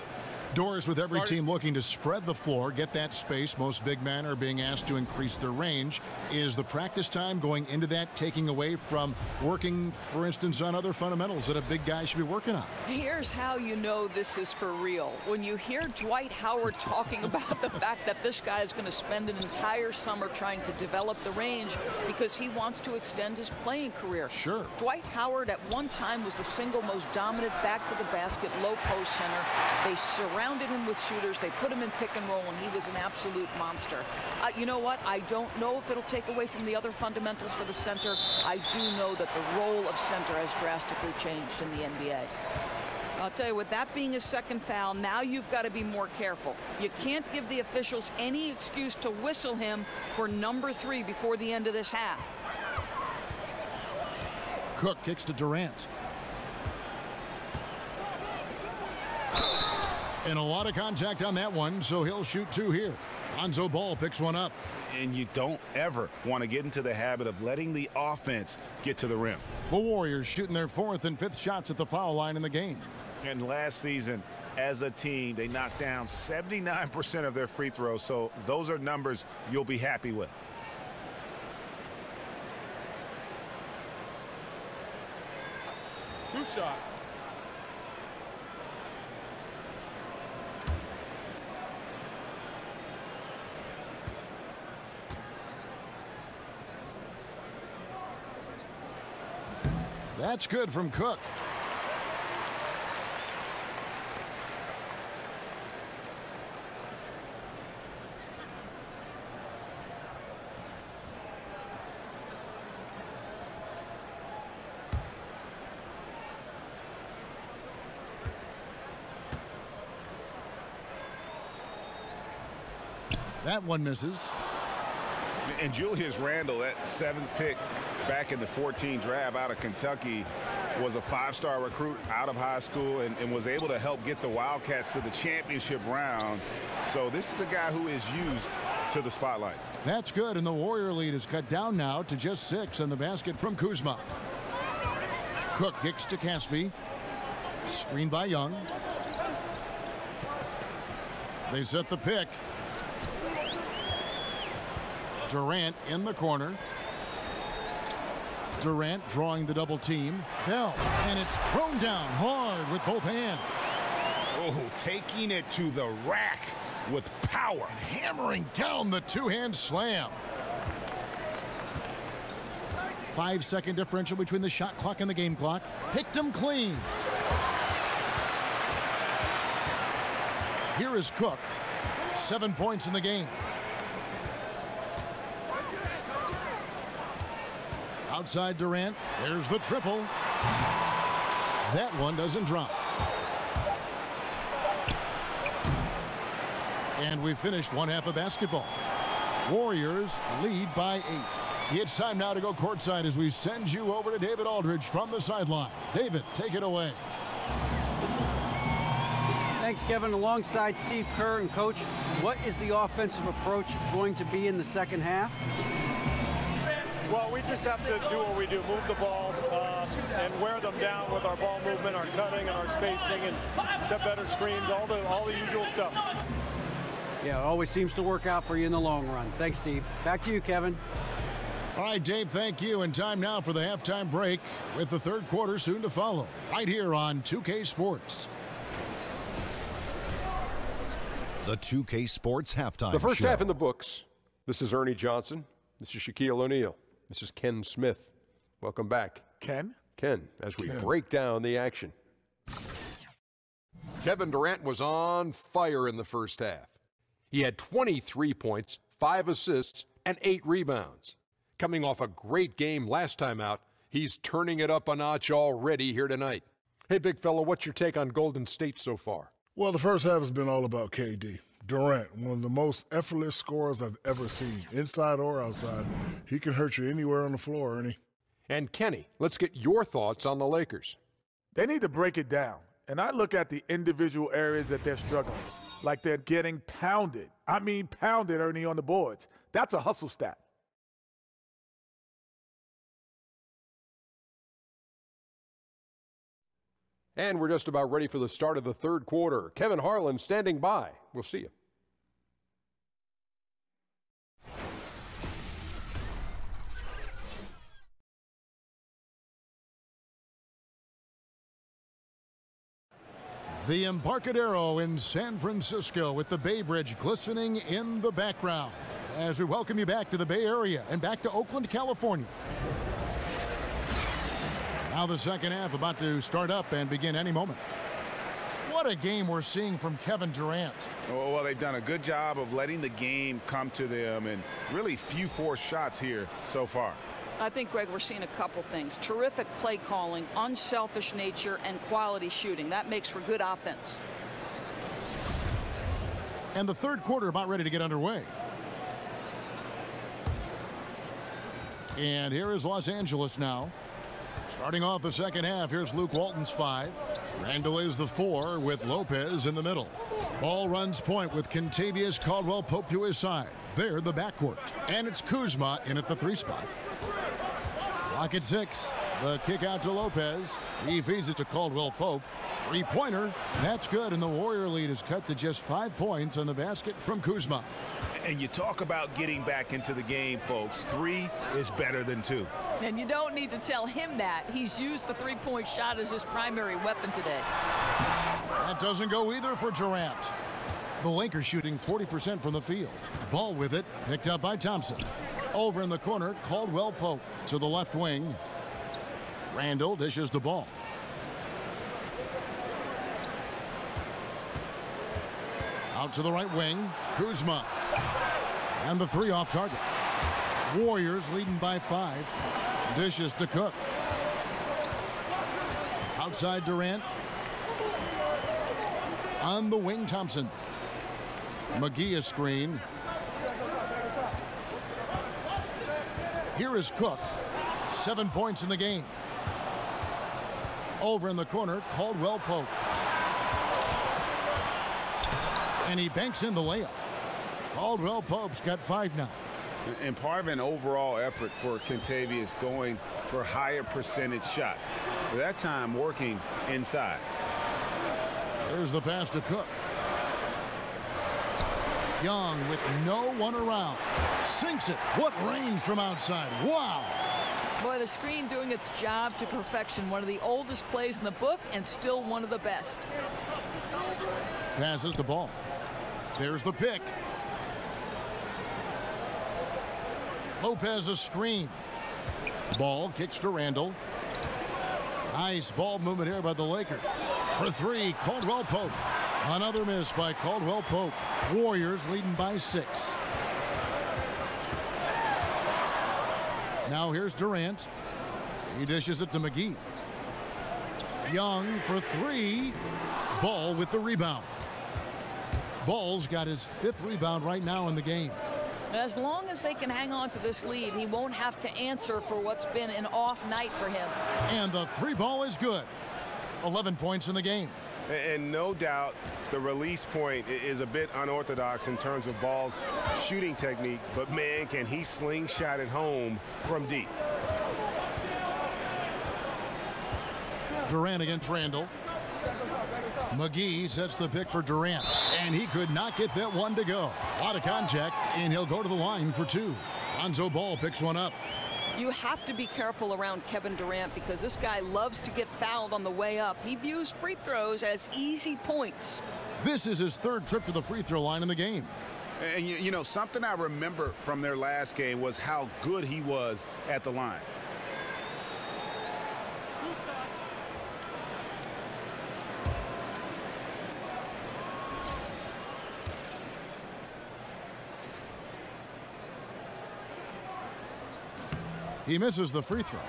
Doors with every team looking to spread the floor, get that space. Most big men are being asked to increase their range. Is the practice time going into that taking away from working, for instance, on other fundamentals that a big guy should be working on? Here's how you know this is for real. When you hear Dwight Howard talking about the fact that this guy is going to spend an entire summer trying to develop the range because he wants to extend his playing career. Sure. Dwight Howard at one time was the single most dominant back to the basket, low post center. They surrounded him with shooters. They put him in pick and roll, and he was an absolute monster. You know what? I don't know if it'll take away from the other fundamentals for the center. I do know that the role of center has drastically changed in the NBA. I'll tell you, with that being a second foul, now you've got to be more careful. You can't give the officials any excuse to whistle him for number 3 before the end of this half. Cook kicks to Durant. And a lot of contact on that one, so he'll shoot 2 here. Lonzo Ball picks one up. And you don't ever want to get into the habit of letting the offense get to the rim. The Warriors shooting their 4th and 5th shots at the foul line in the game. And last season, as a team, they knocked down 79% of their free throws, so those are numbers you'll be happy with. Two shots. That's good from Cook. That one misses. And Julius Randle, that 7th pick back in the 14 draft out of Kentucky, was a 5-star recruit out of high school and was able to help get the Wildcats to the championship round. So this is a guy who is used to the spotlight. That's good, and the Warrior lead is cut down now to just 6 on the basket from Kuzma. Cook kicks to Caspi. Screened by Young. They set the pick. Durant in the corner. Durant drawing the double team. Bell, and it's thrown down hard with both hands. Oh, taking it to the rack with power. And hammering down the 2-hand slam. 5-second differential between the shot clock and the game clock. Picked him clean. Here is Cook. 7 points in the game. Outside Durant. There's the triple. That one doesn't drop. And we finished one half of basketball. Warriors lead by 8. It's time now to go courtside as we send you over to David Aldridge from the sideline. David, take it away. Thanks, Kevin. Alongside Steve Kerr and Coach, what is the offensive approach going to be in the second half? Well, we just have to do what we do, move the ball and wear them down with our ball movement, our cutting, and our spacing, and set better screens, all the usual stuff. Yeah, it always seems to work out for you in the long run. Thanks, Steve. Back to you, Kevin. All right, Dave, thank you. And time now for the halftime break with the third quarter soon to follow right here on 2K Sports. The 2K Sports halftime The first show. half in the books. This is Ernie Johnson. This is Shaquille O'Neal. This is Ken Smith. Welcome back. Ken? Ken, as we break down the action. Kevin Durant was on fire in the first half. He had 23 points, 5 assists, and 8 rebounds. Coming off a great game last time out, he's turning it up a notch already here tonight. Hey, big fella, what's your take on Golden State so far? Well, the first half has been all about KD. Durant, one of the most effortless scorers I've ever seen, inside or outside. He can hurt you anywhere on the floor, Ernie. And Kenny, let's get your thoughts on the Lakers. They need to break it down. And I look at the individual areas that they're struggling. Like they're getting pounded. I mean pounded, Ernie, on the boards. That's a hustle stat. And we're just about ready for the start of the third quarter. Kevin Harlan standing by. We'll see you. The Embarcadero in San Francisco with the Bay Bridge glistening in the background as we welcome you back to the Bay Area and back to Oakland, California. Now the second half about to start up and begin any moment. What a game we're seeing from Kevin Durant. Well, they've done a good job of letting the game come to them and really few forced shots here so far. I think, Greg, we're seeing a couple things. Terrific play calling, unselfish nature, and quality shooting. That makes for good offense. And the third quarter about ready to get underway. And here is Los Angeles now. Starting off the second half, here's Luke Walton's 5. Randall is the 4 with Lopez in the middle. Ball runs point with Kentavious Caldwell-Pope to his side. They're the backcourt. And it's Kuzma in at the 3 spot. Clock at 6. The kick out to Lopez. He feeds it to Caldwell-Pope. 3-pointer. That's good, and the Warrior lead is cut to just 5 points on the basket from Kuzma. And you talk about getting back into the game, folks. 3 is better than 2. And you don't need to tell him that. He's used the three-point shot as his primary weapon today. That doesn't go either for Durant. The Lakers shooting 40% from the field. Ball with it, picked up by Thompson. Over in the corner, Caldwell-Pope to the left wing. Randall dishes the ball. Out to the right wing, Kuzma. And the 3 off target. Warriors leading by 5. Dishes to Cook. Outside Durant. On the wing, Thompson. McGee a screen. Here is Cook. 7 points in the game. Over in the corner, Caldwell-Pope. And he banks in the layup. Caldwell-Pope's got 5 now. And part of an overall effort for Kentavious going for higher percentage shots. That time working inside. There's the pass to Cook. Young with no one around. Sinks it. What range from outside. Wow. Boy, the screen doing its job to perfection. One of the oldest plays in the book and still one of the best. Passes the ball. There's the pick. Lopez a screen. Ball kicks to Randall. Nice ball movement here by the Lakers. For three, Caldwell Pope. Another miss by Caldwell Pope. Warriors leading by 6. Now here's Durant. He dishes it to McGee. Young for three. Ball with the rebound. Ball's got his 5th rebound right now in the game. As long as they can hang on to this lead, he won't have to answer for what's been an off night for him. And the 3 ball is good. 11 points in the game. And no doubt the release point is a bit unorthodox in terms of Ball's shooting technique, but man, can he slingshot it home from deep. Durant against Randall. McGee sets the pick for Durant, and he could not get that one to go. A lot of contact, and he'll go to the line for 2. Lonzo Ball picks one up. You have to be careful around Kevin Durant because this guy loves to get fouled on the way up. He views free throws as easy points. This is his 3rd trip to the free throw line in the game. And you know, something I remember from their last game was how good he was at the line. He misses the free throw.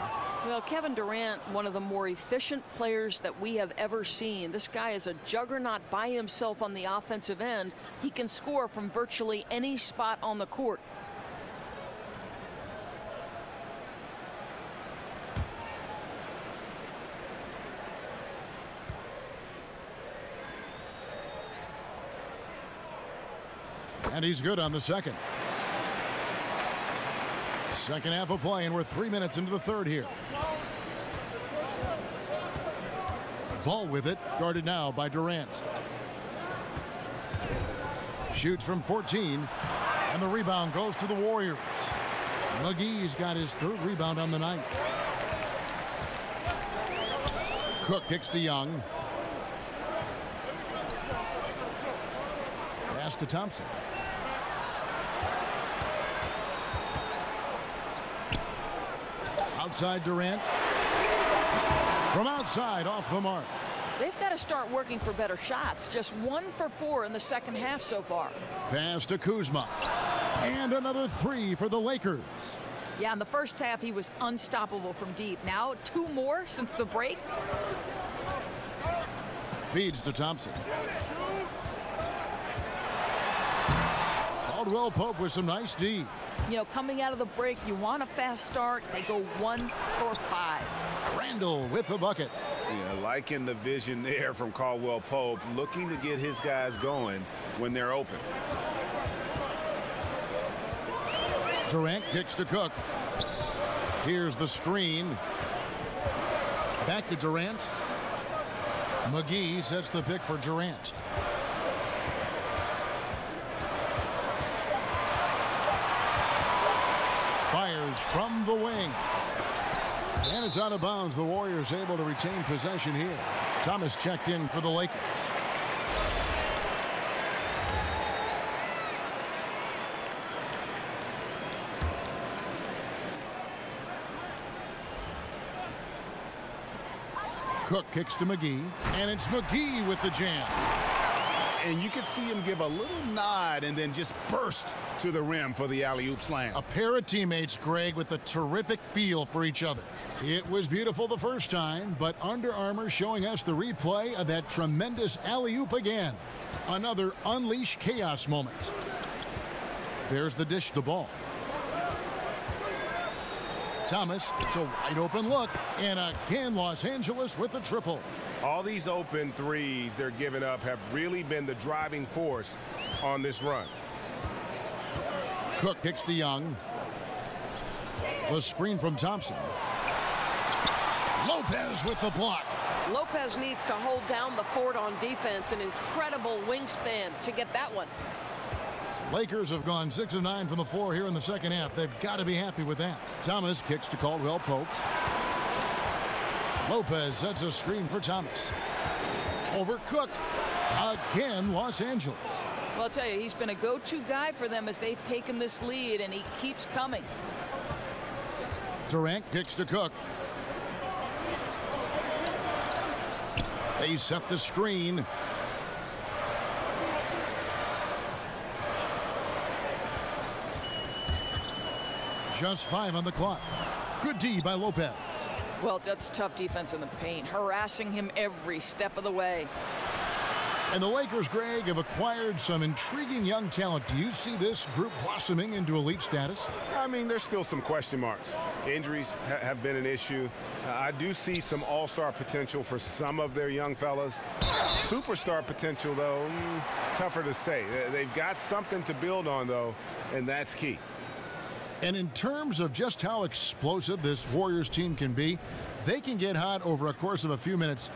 Well, Kevin Durant, one of the more efficient players that we have ever seen. This guy is a juggernaut by himself on the offensive end. He can score from virtually any spot on the court. And he's good on the second. Second half of play, and we're 3 minutes into the 3rd here. Ball with it, guarded now by Durant. Shoots from 14, and the rebound goes to the Warriors. McGee's got his 3rd rebound on the night. Cook kicks to Young. Pass to Thompson. Outside Durant. From outside, off the mark. They've got to start working for better shots. Just 1 for 4 in the second half so far. Pass to Kuzma. And another 3 for the Lakers. Yeah, in the first half, he was unstoppable from deep. Now, 2 more since the break. Feeds to Thompson. Caldwell Pope with some nice D. You know, coming out of the break, you want a fast start. They go 1 for 5. Randall with the bucket. Yeah, liking the vision there from Caldwell Pope, looking to get his guys going when they're open. Durant kicks to Cook. Here's the screen. Back to Durant. McGee sets the pick for Durant. Fires from the wing. And it's out of bounds. The Warriors able to retain possession here. Thomas checked in for the Lakers. Cook kicks to McGee, and it's McGee with the jam. And you could see him give a little nod and then just burst to the rim for the alley-oop slam. A pair of teammates, Greg, with a terrific feel for each other. It was beautiful the first time, but Under Armour showing us the replay of that tremendous alley-oop again. Another unleash chaos moment. There's the dish to ball. Thomas, it's a wide open look, and again Los Angeles with the triple. All these open threes they're giving up have really been the driving force on this run. Cook kicks to Young. The screen from Thompson. Lopez with the block. Lopez needs to hold down the fort on defense. An incredible wingspan to get that one. Lakers have gone 6 of 9 from the floor here in the second half. They've got to be happy with that. Thomas kicks to Caldwell Pope. Lopez sets a screen for Thomas. Over Cook. Again, Los Angeles. Well, I'll tell you, he's been a go-to guy for them as they've taken this lead, and he keeps coming. Durant kicks to Cook. They set the screen. Just 5 on the clock. Good D by Lopez. Well, that's tough defense in the paint, harassing him every step of the way. And the Lakers, Greg, have acquired some intriguing young talent. Do you see this group blossoming into elite status? I mean, there's still some question marks. Injuries have been an issue. I do see some all-star potential for some of their young fellas. Superstar potential, though, tougher to say. They've got something to build on, though, and that's key. And in terms of just how explosive this Warriors team can be, they can get hot over a course of a few minutes.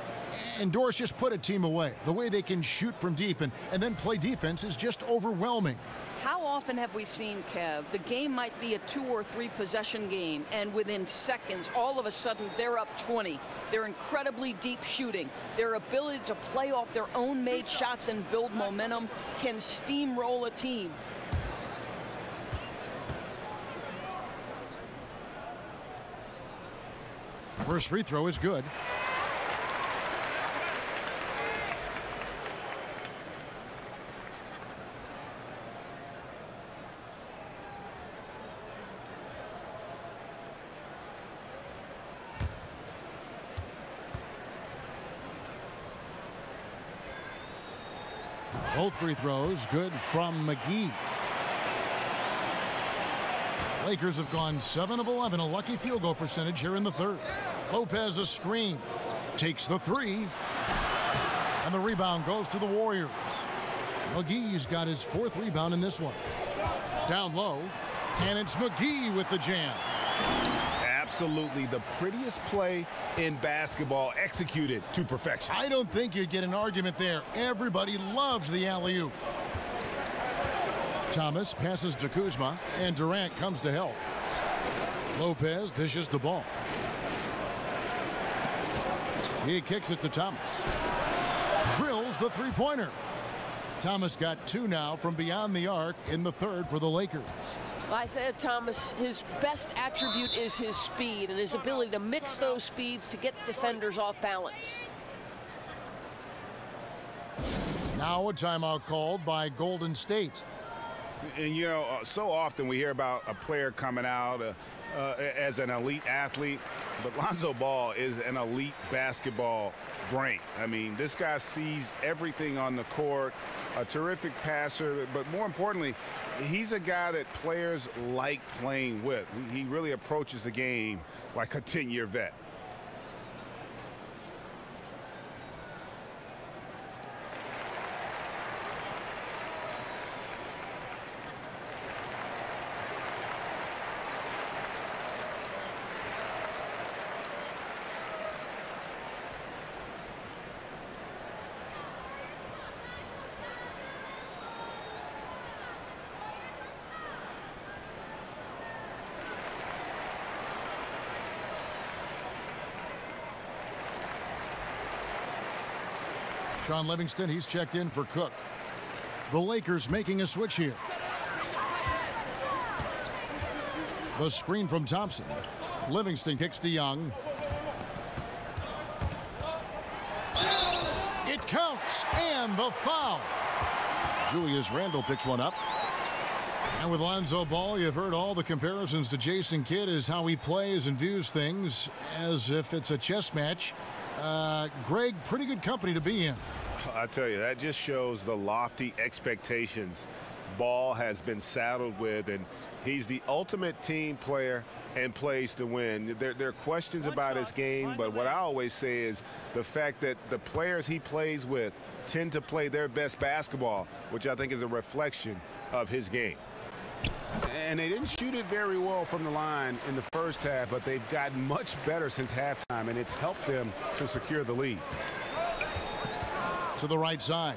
And Doris just put a team away. The way they can shoot from deep and then play defense is just overwhelming. How often have we seen, Kev, the game might be a 2 or 3 possession game, and within seconds, all of a sudden, they're up 20. They're incredibly deep shooting. Their ability to play off their own made shots and build momentum can steamroll a team. First free throw is good. Both free throws good from McGee. Lakers have gone 7 of 11, a lucky field goal percentage here in the third. Lopez a screen, takes the 3, and the rebound goes to the Warriors. McGee's got his 4th rebound in this one. Down low, and it's McGee with the jam. Absolutely the prettiest play in basketball, executed to perfection. I don't think you'd get an argument there. Everybody loves the alley-oop. Thomas passes to Kuzma, and Durant comes to help. Lopez dishes the ball. He kicks it to Thomas. Drills the three-pointer. Thomas got 2 now from beyond the arc in the third for the Lakers. Isaiah Thomas, his best attribute is his speed and his ability to mix those speeds to get defenders off balance. Now a timeout called by Golden State. And, you know, so often we hear about a player coming out as an elite athlete, but Lonzo Ball is an elite basketball brain. I mean, this guy sees everything on the court, a terrific passer, but more importantly, he's a guy that players like playing with. He really approaches the game like a 10-year vet. Sean Livingston, he's checked in for Cook. The Lakers making a switch here. The screen from Thompson. Livingston kicks to Young. It counts, and the foul. Julius Randle picks one up. And with Lonzo Ball, you've heard all the comparisons to Jason Kidd as how he plays and views things as if it's a chess match. Greg, pretty good company to be in. I tell you, that just shows the lofty expectations Ball has been saddled with, and he's the ultimate team player and plays to win. There are questions about his game, but what I always say is the fact that the players he plays with tend to play their best basketball, which I think is a reflection of his game. And they didn't shoot it very well from the line in the first half, but they've gotten much better since halftime, and it's helped them to secure the lead. To the right side.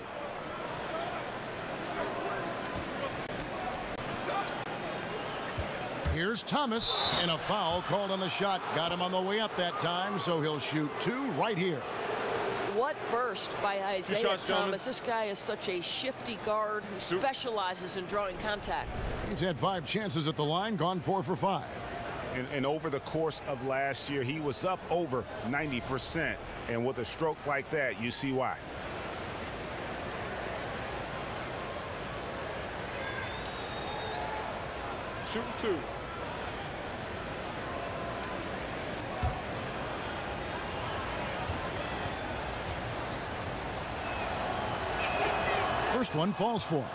Here's Thomas, and a foul called on the shot. Got him on the way up that time, so he'll shoot 2 right here. What burst by Isaiah Thomas. This guy is such a shifty guard who specializes in drawing contact. He's had 5 chances at the line, gone 4 for 5. And over the course of last year, he was up over 90%. And with a stroke like that, you see why. Shooting 2. First one falls for him.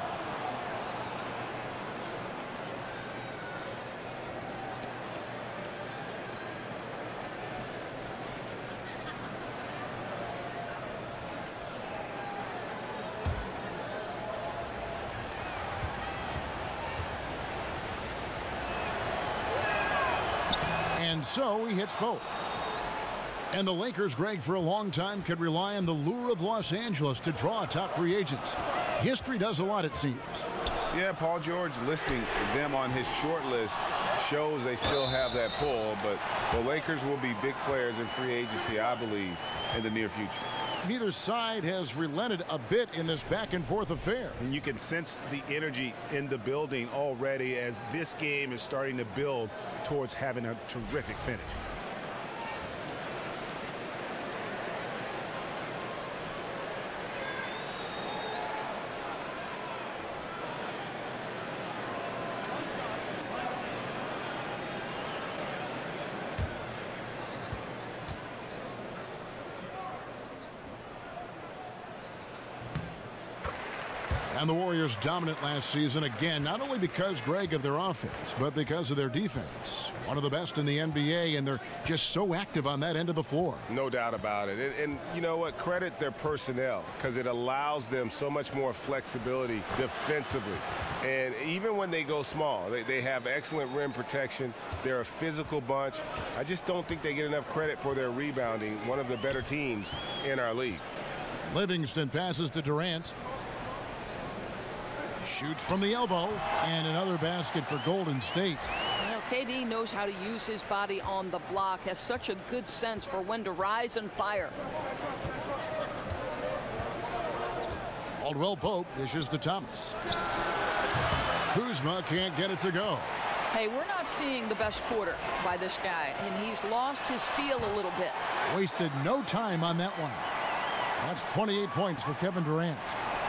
And so he hits both. And the Lakers, Greg, for a long time could rely on the lure of Los Angeles to draw top free agents. History does a lot, it seems. Yeah, Paul George listing them on his short list shows they still have that pull, but the Lakers will be big players in free agency, I believe, in the near future. Neither side has relented a bit in this back-and-forth affair. And you can sense the energy in the building already as this game is starting to build towards having a terrific finish. And the Warriors dominant last season again, not only because, Greg, of their offense, but because of their defense. One of the best in the NBA, and they're just so active on that end of the floor. No doubt about it. And you know what? Credit their personnel, because it allows them so much more flexibility defensively. And even when they go small, they have excellent rim protection. They're a physical bunch. I just don't think they get enough credit for their rebounding. One of the better teams in our league. Livingston passes to Durant. Shoots from the elbow, and another basket for Golden State. Well, KD knows how to use his body on the block, has such a good sense for when to rise and fire. Caldwell Pope dishes to Thomas. Kuzma can't get it to go. Hey, we're not seeing the best quarter by this guy, and he's lost his feel a little bit. Wasted no time on that one. That's 28 points for Kevin Durant.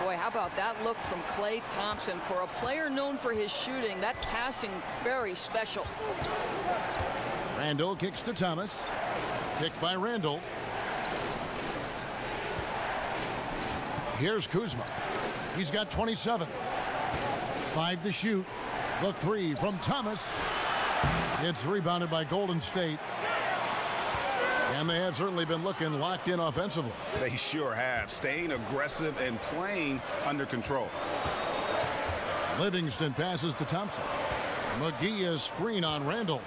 Boy, how about that look from Klay Thompson? For a player known for his shooting, that passing very special. Randall kicks to Thomas. Picked by Randall. Here's Kuzma. He's got 27. 5 to shoot. The 3 from Thomas. It's rebounded by Golden State. And they have certainly been looking locked in offensively. They sure have. Staying aggressive and playing under control. Livingston passes to Thompson. McGee screen on Randall.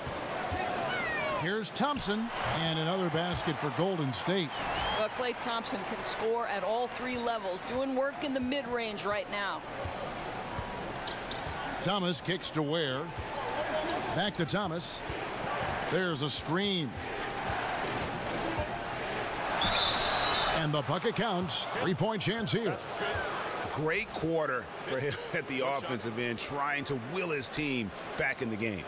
Here's Thompson, and another basket for Golden State. Well, Klay Thompson can score at all 3 levels, doing work in the mid-range right now. Thomas kicks to Ware. Back to Thomas. There's a screen. And the bucket counts. 3-point chance here. Great quarter for him at the offensive end, trying to will his team back in the game.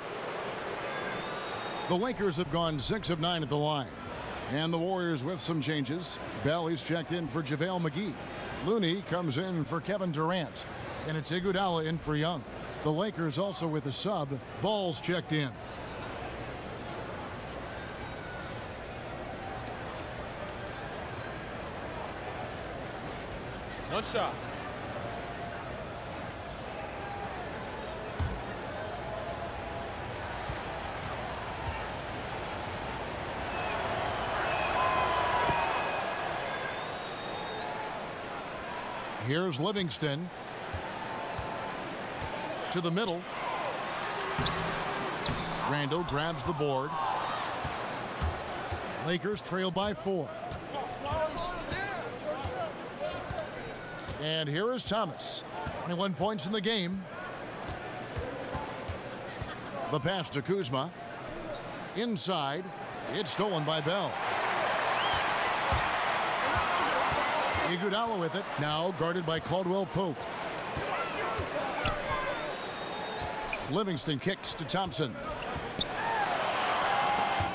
The Lakers have gone 6 of 9 at the line. And the Warriors with some changes. Bell checked in for JaVale McGee. Looney comes in for Kevin Durant. And it's Iguodala in for Young. The Lakers also with a sub. Ball's checked in. One shot. Here's Livingston. To the middle. Randall grabs the board. Lakers trail by 4. And here is Thomas. 21 points in the game. The pass to Kuzma. Inside. It's stolen by Bell. Iguodala with it. Now guarded by Caldwell Pope. Livingston kicks to Thompson.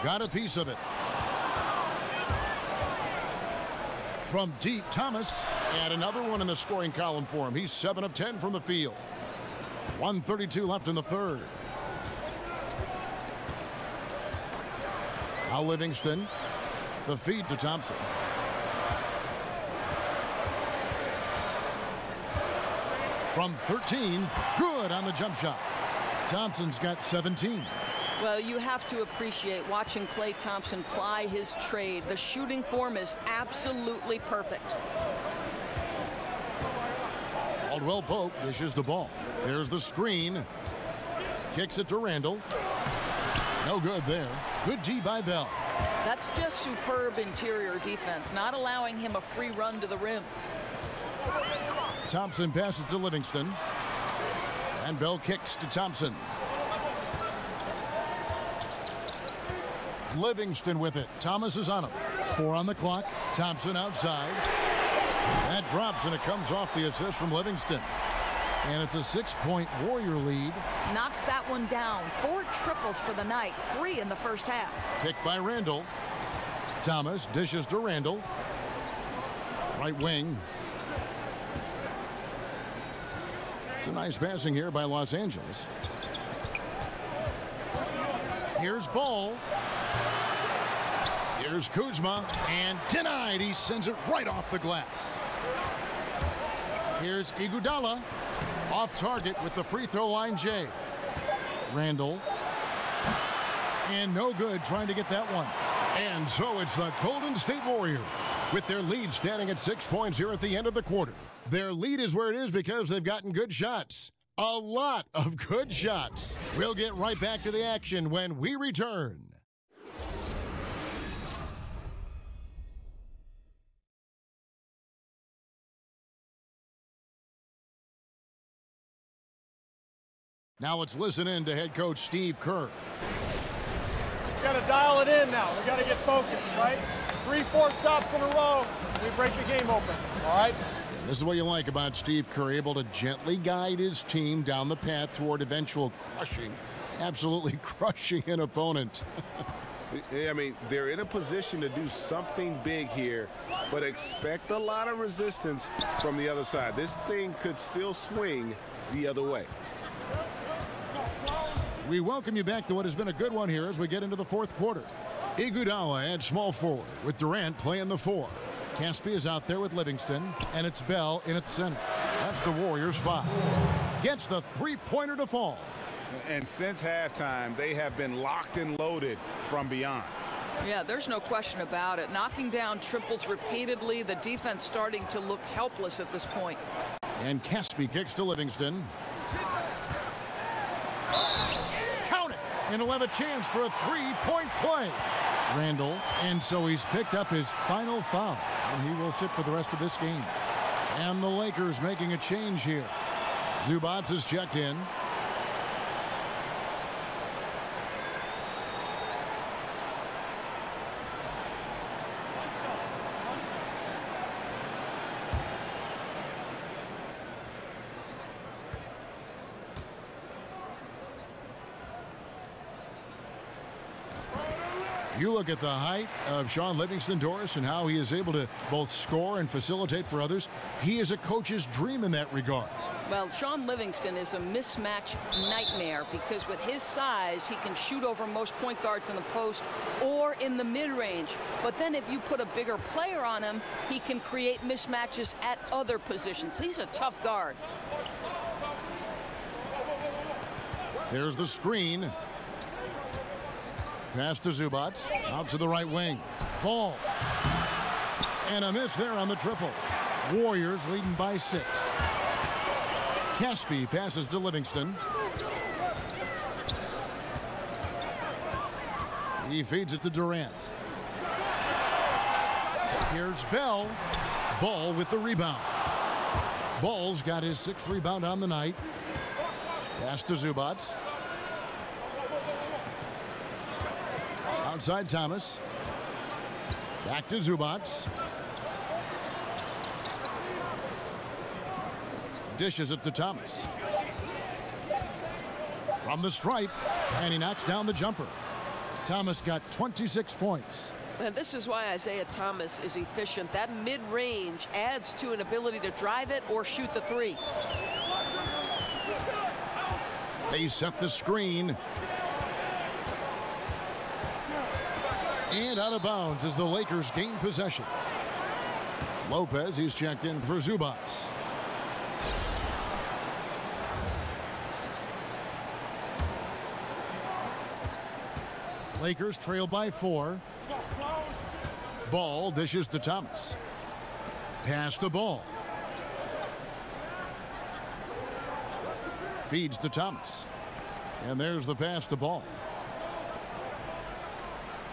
got a piece of it. From deep, Thomas, and another one in the scoring column for him. He's 7 of 10 from the field. 1:32 left in the third. Now Livingston, the feed to Thompson. From 13, good on the jump shot. Thompson's got 17. Well, you have to appreciate watching Klay Thompson ply his trade. The shooting form is absolutely perfect. Caldwell Pope dishes the ball. There's the screen. Kicks it to Randall. No good there. Good D by Bell. That's just superb interior defense, not allowing him a free run to the rim. Thompson passes to Livingston. And Bell kicks to Thompson. Livingston with it. Thomas is on him. 4 on the clock. Thompson outside. That drops, and it comes off the assist from Livingston. And it's a 6-point Warrior lead. Knocks that one down. 4 triples for the night. 3 in the first half. Picked by Randall. Thomas dishes to Randall. Right wing. It's a nice passing here by Los Angeles. Here's Ball. Here's Kuzma, and denied. He sends it right off the glass. Here's Iguodala, off target with the free throw line. Jay Randall, and no good trying to get that one. And so it's the Golden State Warriors with their lead standing at 6 points here at the end of the quarter. Their lead is where it is because they've gotten good shots. A lot of good shots. We'll get right back to the action when we return. Now let's listen in to head coach Steve Kerr. We got to dial it in now. We got to get focused, right? 3-4 stops in a row. We break the game open, all right? And this is what you like about Steve Kerr, able to gently guide his team down the path toward eventual crushing, absolutely crushing an opponent. I mean, they're in a position to do something big here, but expect a lot of resistance from the other side. This thing could still swing the other way. We welcome you back to what has been a good one here as we get into the fourth quarter. Iguodala at small forward with Durant playing the 4. Caspi is out there with Livingston, and it's Bell in at center. That's the Warriors 5. Gets the three-pointer to fall. And since halftime, they have been locked and loaded from beyond. Yeah, there's no question about it. Knocking down triples repeatedly, the defense starting to look helpless at this point. And Caspi kicks to Livingston. Count it! And he'll have a chance for a three-point play. Randall, and so he's picked up his final foul, and he will sit for the rest of this game. And the Lakers making a change here. Zubac is checked in. You look at the height of Sean Livingston, Doris, and how he is able to both score and facilitate for others. He is a coach's dream in that regard. Well, Sean Livingston is a mismatch nightmare because with his size, he can shoot over most point guards in the post or in the mid-range. But then if you put a bigger player on him, he can create mismatches at other positions. He's a tough guard. There's the screen. Pass to Zubac, out to the right wing. Ball. And a miss there on the triple. Warriors leading by 6. Caspi passes to Livingston. He feeds it to Durant. Here's Bell. Ball with the rebound. Ball's got his 6th rebound on the night. Pass to Zubac. Outside Thomas. Back to Zubac. Dishes it to Thomas. From the stripe, and he knocks down the jumper. Thomas got 26 points. And this is why Isaiah Thomas is efficient. That mid-range adds to an ability to drive it or shoot the three. They set the screen. And out of bounds as the Lakers gain possession. Lopez, he's checked in for Zubac. Lakers trail by 4. Ball dishes to Thomas. Pass the ball. Feeds to Thomas. And there's the pass to Ball.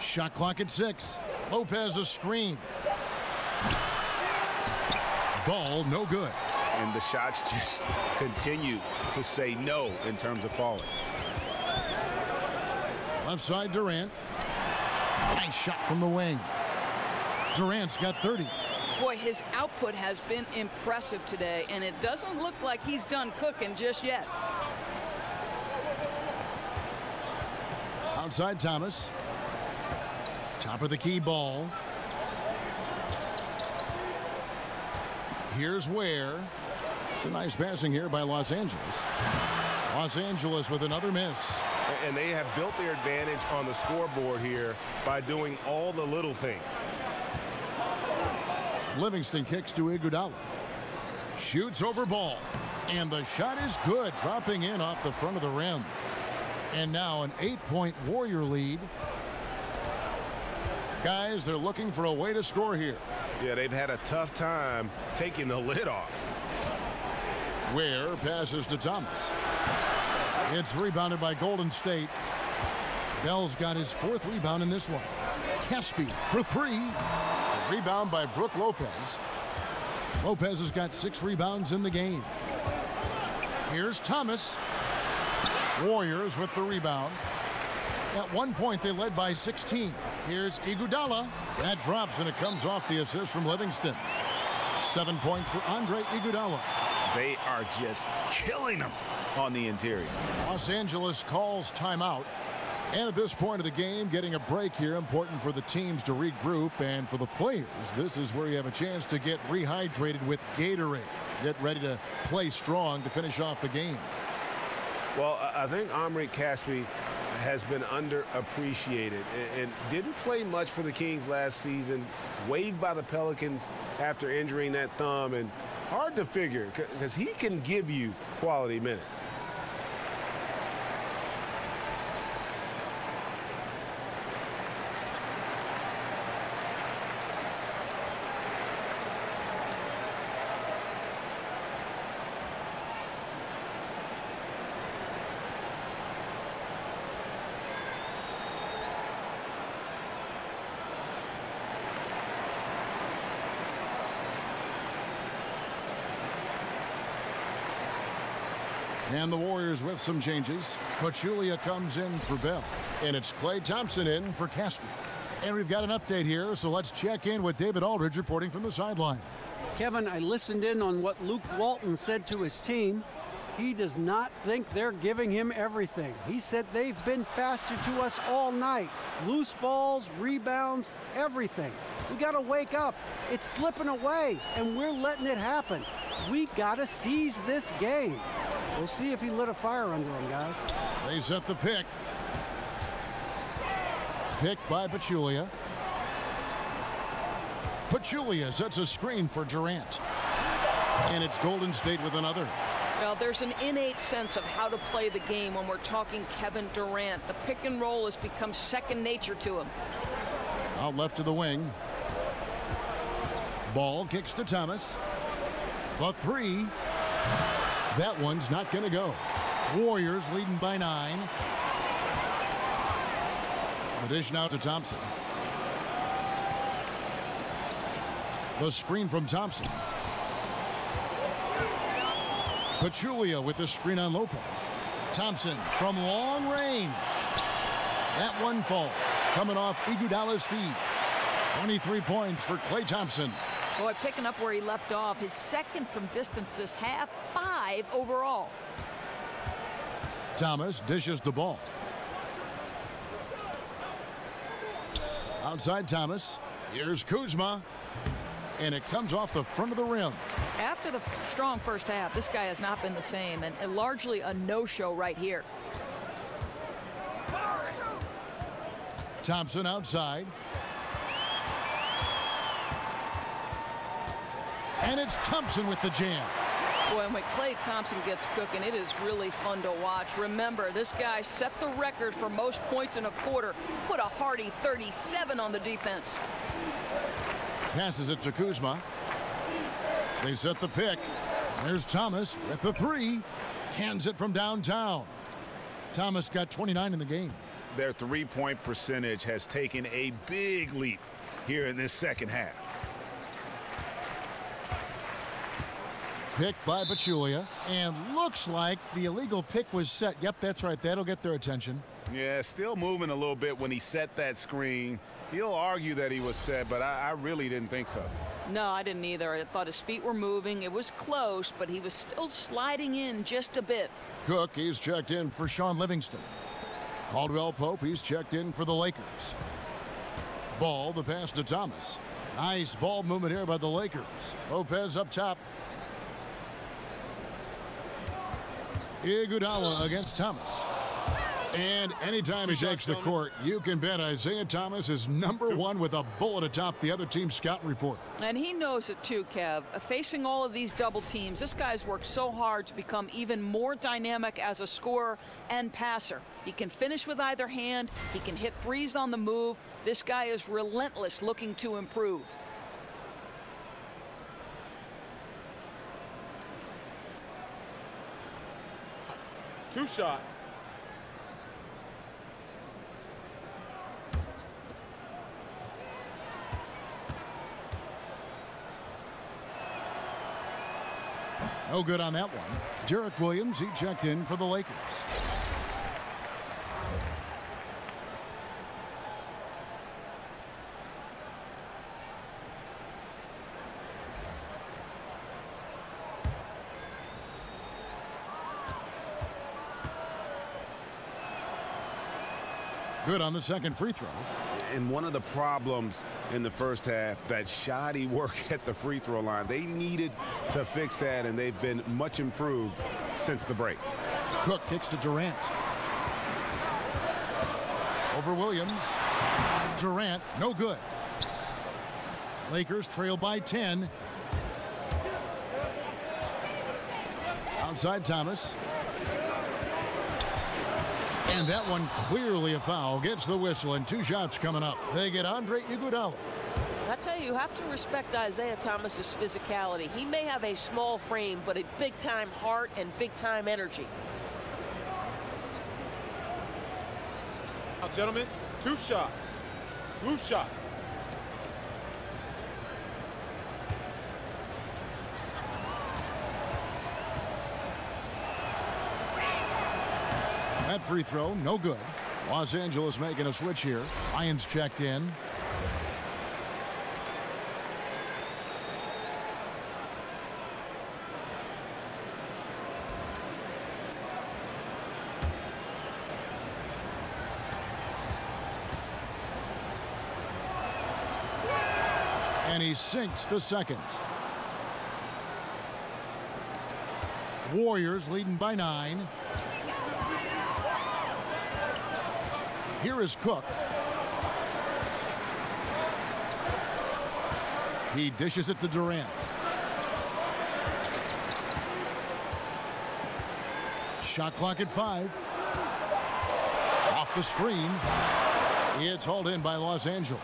Shot clock at 6. Lopez a screen. Ball no good. And the shots just continue to say no in terms of falling. Left side Durant. Nice shot from the wing. Durant's got 30. Boy, his output has been impressive today, and it doesn't look like he's done cooking just yet. Outside Thomas. Top of the key Ball. Here's Ware. It's a nice passing here by Los Angeles. Los Angeles with another miss. And they have built their advantage on the scoreboard here by doing all the little things. Livingston kicks to Iguodala. Shoots over Ball. And the shot is good, dropping in off the front of the rim. And now an 8-point Warrior lead. Guys, they're looking for a way to score here. Yeah, they've had a tough time taking the lid off. Ware passes to Thomas. It's rebounded by Golden State. Bell's got his 4th rebound in this one. Caspi for 3. A rebound by Brook Lopez. Lopez has got 6 rebounds in the game. Here's Thomas. Warriors with the rebound. At one point, they led by 16. Here's Iguodala. That drops, and it comes off the assist from Livingston. 7 points for Andre Iguodala. They are just killing them on the interior. Los Angeles calls timeout. And at this point of the game, getting a break here, important for the teams to regroup, and for the players, this is where you have a chance to get rehydrated with Gatorade. Get ready to play strong to finish off the game. Well, I think Omri Caspi has been underappreciated and didn't play much for the Kings last season. Waived by the Pelicans after injuring that thumb, and hard to figure because he can give you quality minutes. And the Warriors with some changes. Pachulia comes in for Bell. And it's Klay Thompson in for Caspi. And we've got an update here, so let's check in with David Aldridge reporting from the sideline. Kevin, I listened in on what Luke Walton said to his team. He does not think they're giving him everything. He said they've been faster to us all night. Loose balls, rebounds, everything. We got to wake up. It's slipping away, and we're letting it happen. We got to seize this game. We'll see if he lit a fire under him, guys. They set the pick. Pick by Pachulia. Pachulia sets a screen for Durant. And it's Golden State with another. Well, there's an innate sense of how to play the game when we're talking Kevin Durant. The pick and roll has become second nature to him. Out left to the wing. Ball kicks to Thomas. The 3. That one's not going to go. Warriors leading by 9. The dish now to Thompson. The screen from Thompson. Pachulia with the screen on Lopez. Thompson from long range. That one falls. Coming off Iguodala's feet. 23 points for Klay Thompson. Boy, picking up where he left off. His second from distance this half. 5 overall. Thomas dishes the ball. Outside Thomas. Here's Kuzma. And it comes off the front of the rim. After the strong first half, this guy has not been the same, and largely a no-show right here. Thompson outside. And it's Thompson with the jam. Boy, when Klay Thompson gets cooking, it is really fun to watch. Remember, this guy set the record for most points in a quarter, put a hearty 37 on the defense. Passes it to Kuzma. They set the pick. There's Thomas with the three. Cans it from downtown. Thomas got 29 in the game. Their three-point percentage has taken a big leap here in this second half. Pick by Pachulia, and looks like the illegal pick was set. Yep, that's right. That'll get their attention. Yeah, still moving a little bit when he set that screen. He'll argue that he was set, but I really didn't think so. No, I didn't either. I thought his feet were moving. It was close, but he was still sliding in just a bit. Cook, he's checked in for Sean Livingston. Caldwell Pope, he's checked in for the Lakers. Ball, the pass to Thomas. Nice ball movement here by the Lakers. Lopez up top. Iguodala against Thomas. And anytime he takes the court, you can bet Isaiah Thomas is #1 with a bullet atop the other team's scouting report. And he knows it too, Kev. Facing all of these double teams, this guy's worked so hard to become even more dynamic as a scorer and passer. He can finish with either hand. He can hit threes on the move. This guy is relentless, looking to improve. Two shots. No good on that one. Derek Williams, he checked in for the Lakers. Good on the second free throw. And one of the problems in the first half, that shoddy work at the free throw line. They needed to fix that, and they've been much improved since the break. Cook kicks to Durant. Over Williams. Durant, no good. Lakers trail by 10. Outside Thomas. And that one clearly a foul. Gets the whistle, and 2 shots coming up. They get Andre Iguodala. I tell you have to respect Isaiah Thomas's physicality. He may have a small frame, but a big-time heart and big-time energy. Now, gentlemen, 2 shots. Blue shots. That free throw, no good. Los Angeles making a switch here. Lions checked in. And he sinks the second. Warriors leading by 9. Here is Cook. He dishes it to Durant. Shot clock at 5. Off the screen. It's hauled in by Los Angeles.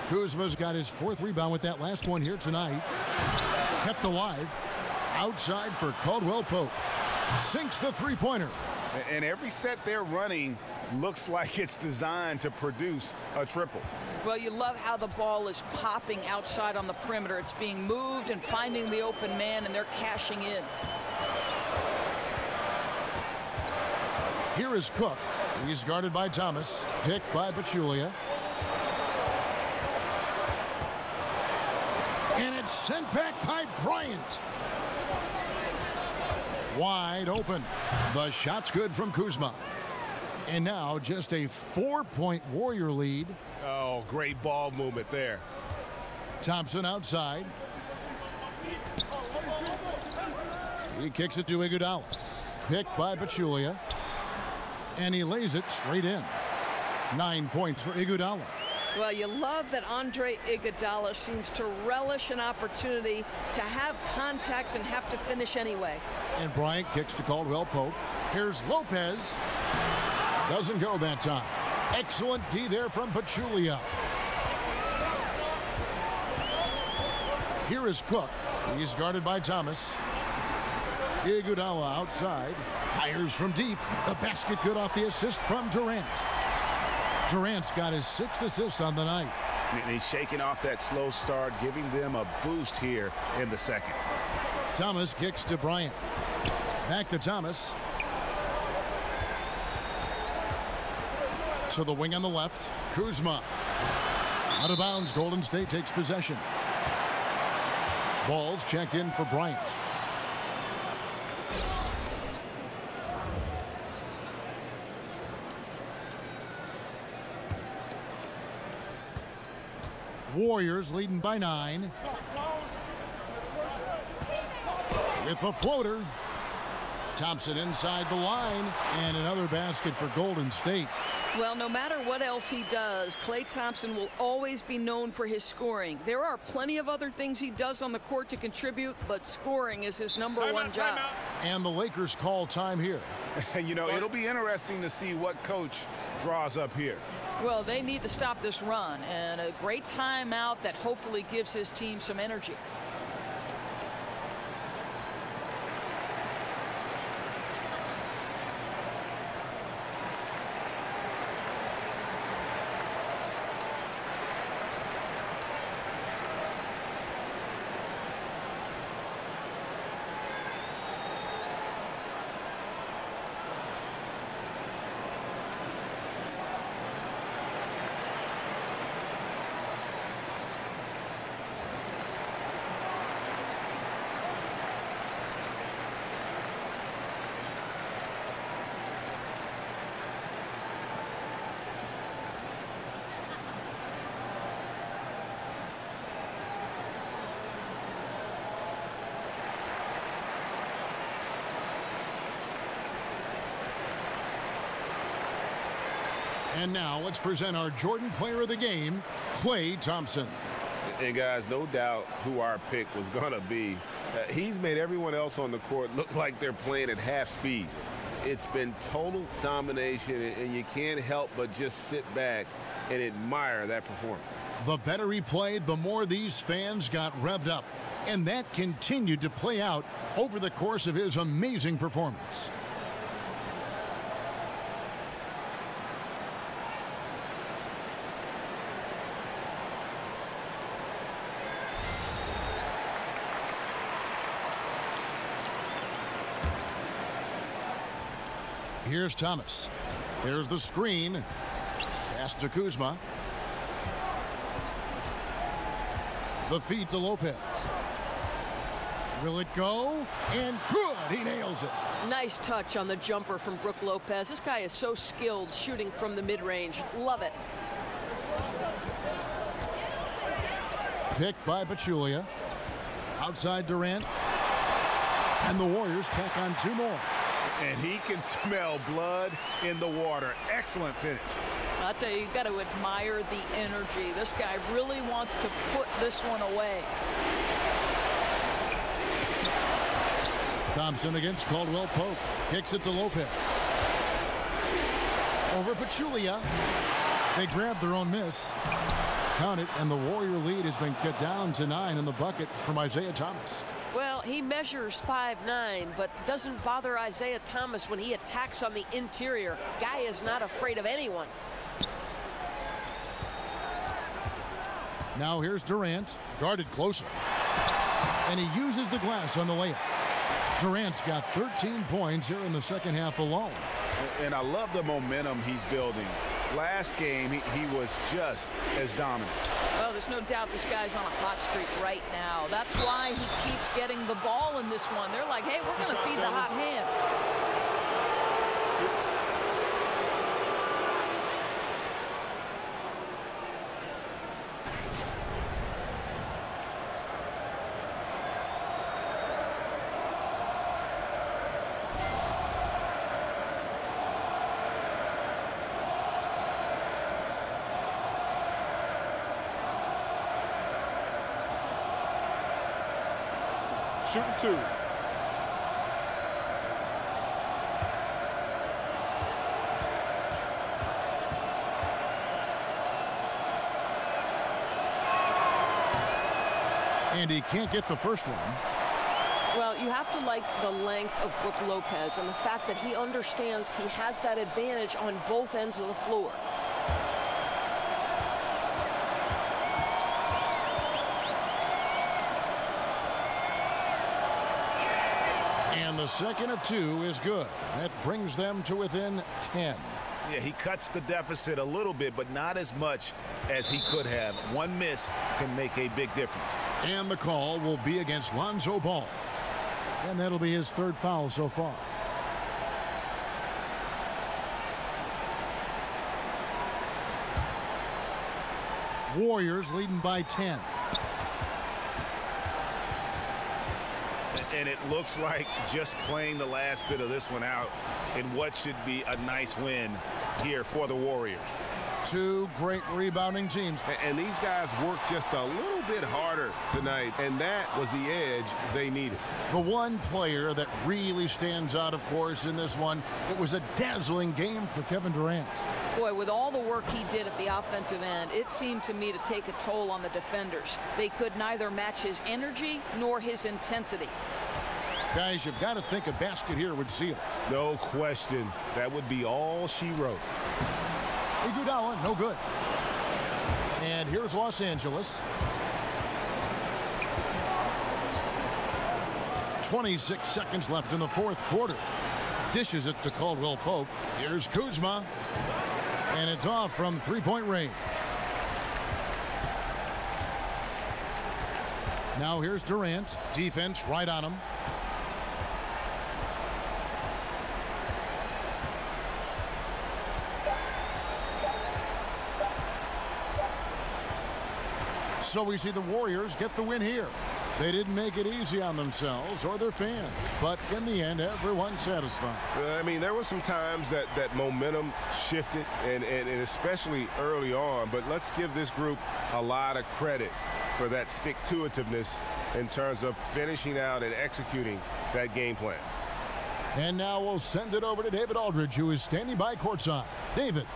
Kuzma's got his 4th rebound with that last one here tonight. Kept alive. Outside for Caldwell Pope. Sinks the three-pointer. And every set they're running looks like it's designed to produce a triple. Well, you love how the ball is popping outside on the perimeter. It's being moved and finding the open man, and they're cashing in. Here is Cook. He's guarded by Thomas. Picked by Pachulia. And it's sent back by Bryant. Wide open. The shot's good from Kuzma. And now just a 4-point Warrior lead. Oh, great ball movement there. Thompson outside. He kicks it to Iguodala. Picked by Pachulia. And he lays it straight in. 9 points for Iguodala. Well, you love that Andre Iguodala seems to relish an opportunity to have contact and have to finish anyway. And Bryant kicks to Caldwell Pope. Here's Lopez. Doesn't go that time. Excellent D there from Pachulia. Here is Cook. He's guarded by Thomas. Iguodala outside. Fires from deep. The basket good off the assist from Durant. Durant's got his 6th assist on the night. And he's shaking off that slow start, giving them a boost here in the second. Thomas kicks to Bryant. Back to Thomas. To the wing on the left. Kuzma. Out of bounds. Golden State takes possession. Ball's checked in for Bryant. Warriors leading by 9. With the floater. Thompson inside the line. And another basket for Golden State. Well, no matter what else he does, Klay Thompson will always be known for his scoring. There are plenty of other things he does on the court to contribute, but scoring is his number one job. And the Lakers call time here. You know, it'll be interesting to see what coach draws up here. Well, they need to stop this run, and a great timeout that hopefully gives his team some energy. And now let's present our Jordan Player of the Game, Klay Thompson. And guys, no doubt who our pick was going to be. He's made everyone else on the court look like they're playing at half speed. It's been total domination, and you can't help but just sit back and admire that performance. The better he played, the more these fans got revved up. And that continued to play out over the course of his amazing performance. Here's Thomas. There's the screen. Pass to Kuzma. The feed to Lopez. Will it go? And good. He nails it. Nice touch on the jumper from Brook Lopez. This guy is so skilled shooting from the mid-range. Love it. Picked by Pachulia. Outside Durant. And the Warriors tack on 2 more. And he can smell blood in the water. Excellent finish. I'll tell you, you've got to admire the energy. This guy really wants to put this one away. Thompson against Caldwell Pope. Kicks it to Lopez. Over Pachulia. They grab their own miss. Count it, and the Warrior lead has been cut down to 9 in the bucket from Isaiah Thomas. Well, he measures 5'9", but doesn't bother Isaiah Thomas when he attacks on the interior. Guy is not afraid of anyone. Now here's Durant, guarded closer. And he uses the glass on the layup. Durant's got 13 points here in the second half alone. And I love the momentum he's building. Last game, he was just as dominant. Well, there's no doubt this guy's on a hot streak right now. That's why he keeps getting the ball in this one. They're like, hey, we're going to feed the hot hand. shooting 2. And he can't get the first one. Well, you have to like the length of Brook Lopez and the fact that he understands he has that advantage on both ends of the floor. And the second of 2 is good. That brings them to within 10. Yeah, he cuts the deficit a little bit, but not as much as he could have. One miss can make a big difference. And the call will be against Lonzo Ball. And that'll be his 3rd foul so far. Warriors leading by 10. And it looks like just playing the last bit of this one out in what should be a nice win here for the Warriors. 2 great rebounding teams. And these guys worked just a little bit harder tonight, and that was the edge they needed. The one player that really stands out, of course, in this one, it was a dazzling game for Kevin Durant. Boy, with all the work he did at the offensive end, it seemed to me to take a toll on the defenders. They could neither match his energy nor his intensity. Guys, you've got to think a basket here would seal it. No question. That would be all she wrote. Iguodala, no good. And here's Los Angeles. 26 seconds left in the 4th quarter. Dishes it to Caldwell Pope. Here's Kuzma. And it's off from 3-point range. Now here's Durant. Defense right on him. So we see the Warriors get the win here. They didn't make it easy on themselves or their fans, but in the end, everyone's satisfied. I mean, there were some times that momentum shifted, and especially early on, but let's give this group a lot of credit for that stick-to-itiveness in terms of finishing out and executing that game plan. And now we'll send it over to David Aldridge, who is standing by courtside. David.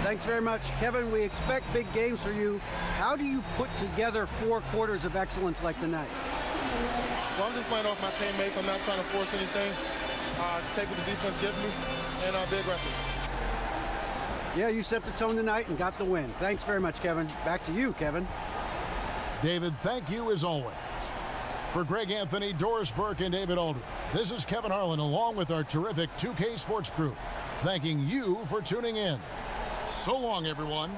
Thanks very much. Kevin, we expect big games for you. How do you put together 4 quarters of excellence like tonight? Well, I'm just playing off my teammates. I'm not trying to force anything. Just take what the defense gives me and be aggressive. Yeah, you set the tone tonight and got the win. Thanks very much, Kevin. Back to you, Kevin. David, thank you as always. For Greg Anthony, Doris Burke, and David Aldridge, this is Kevin Harlan along with our terrific 2K Sports crew, thanking you for tuning in. So long, everyone.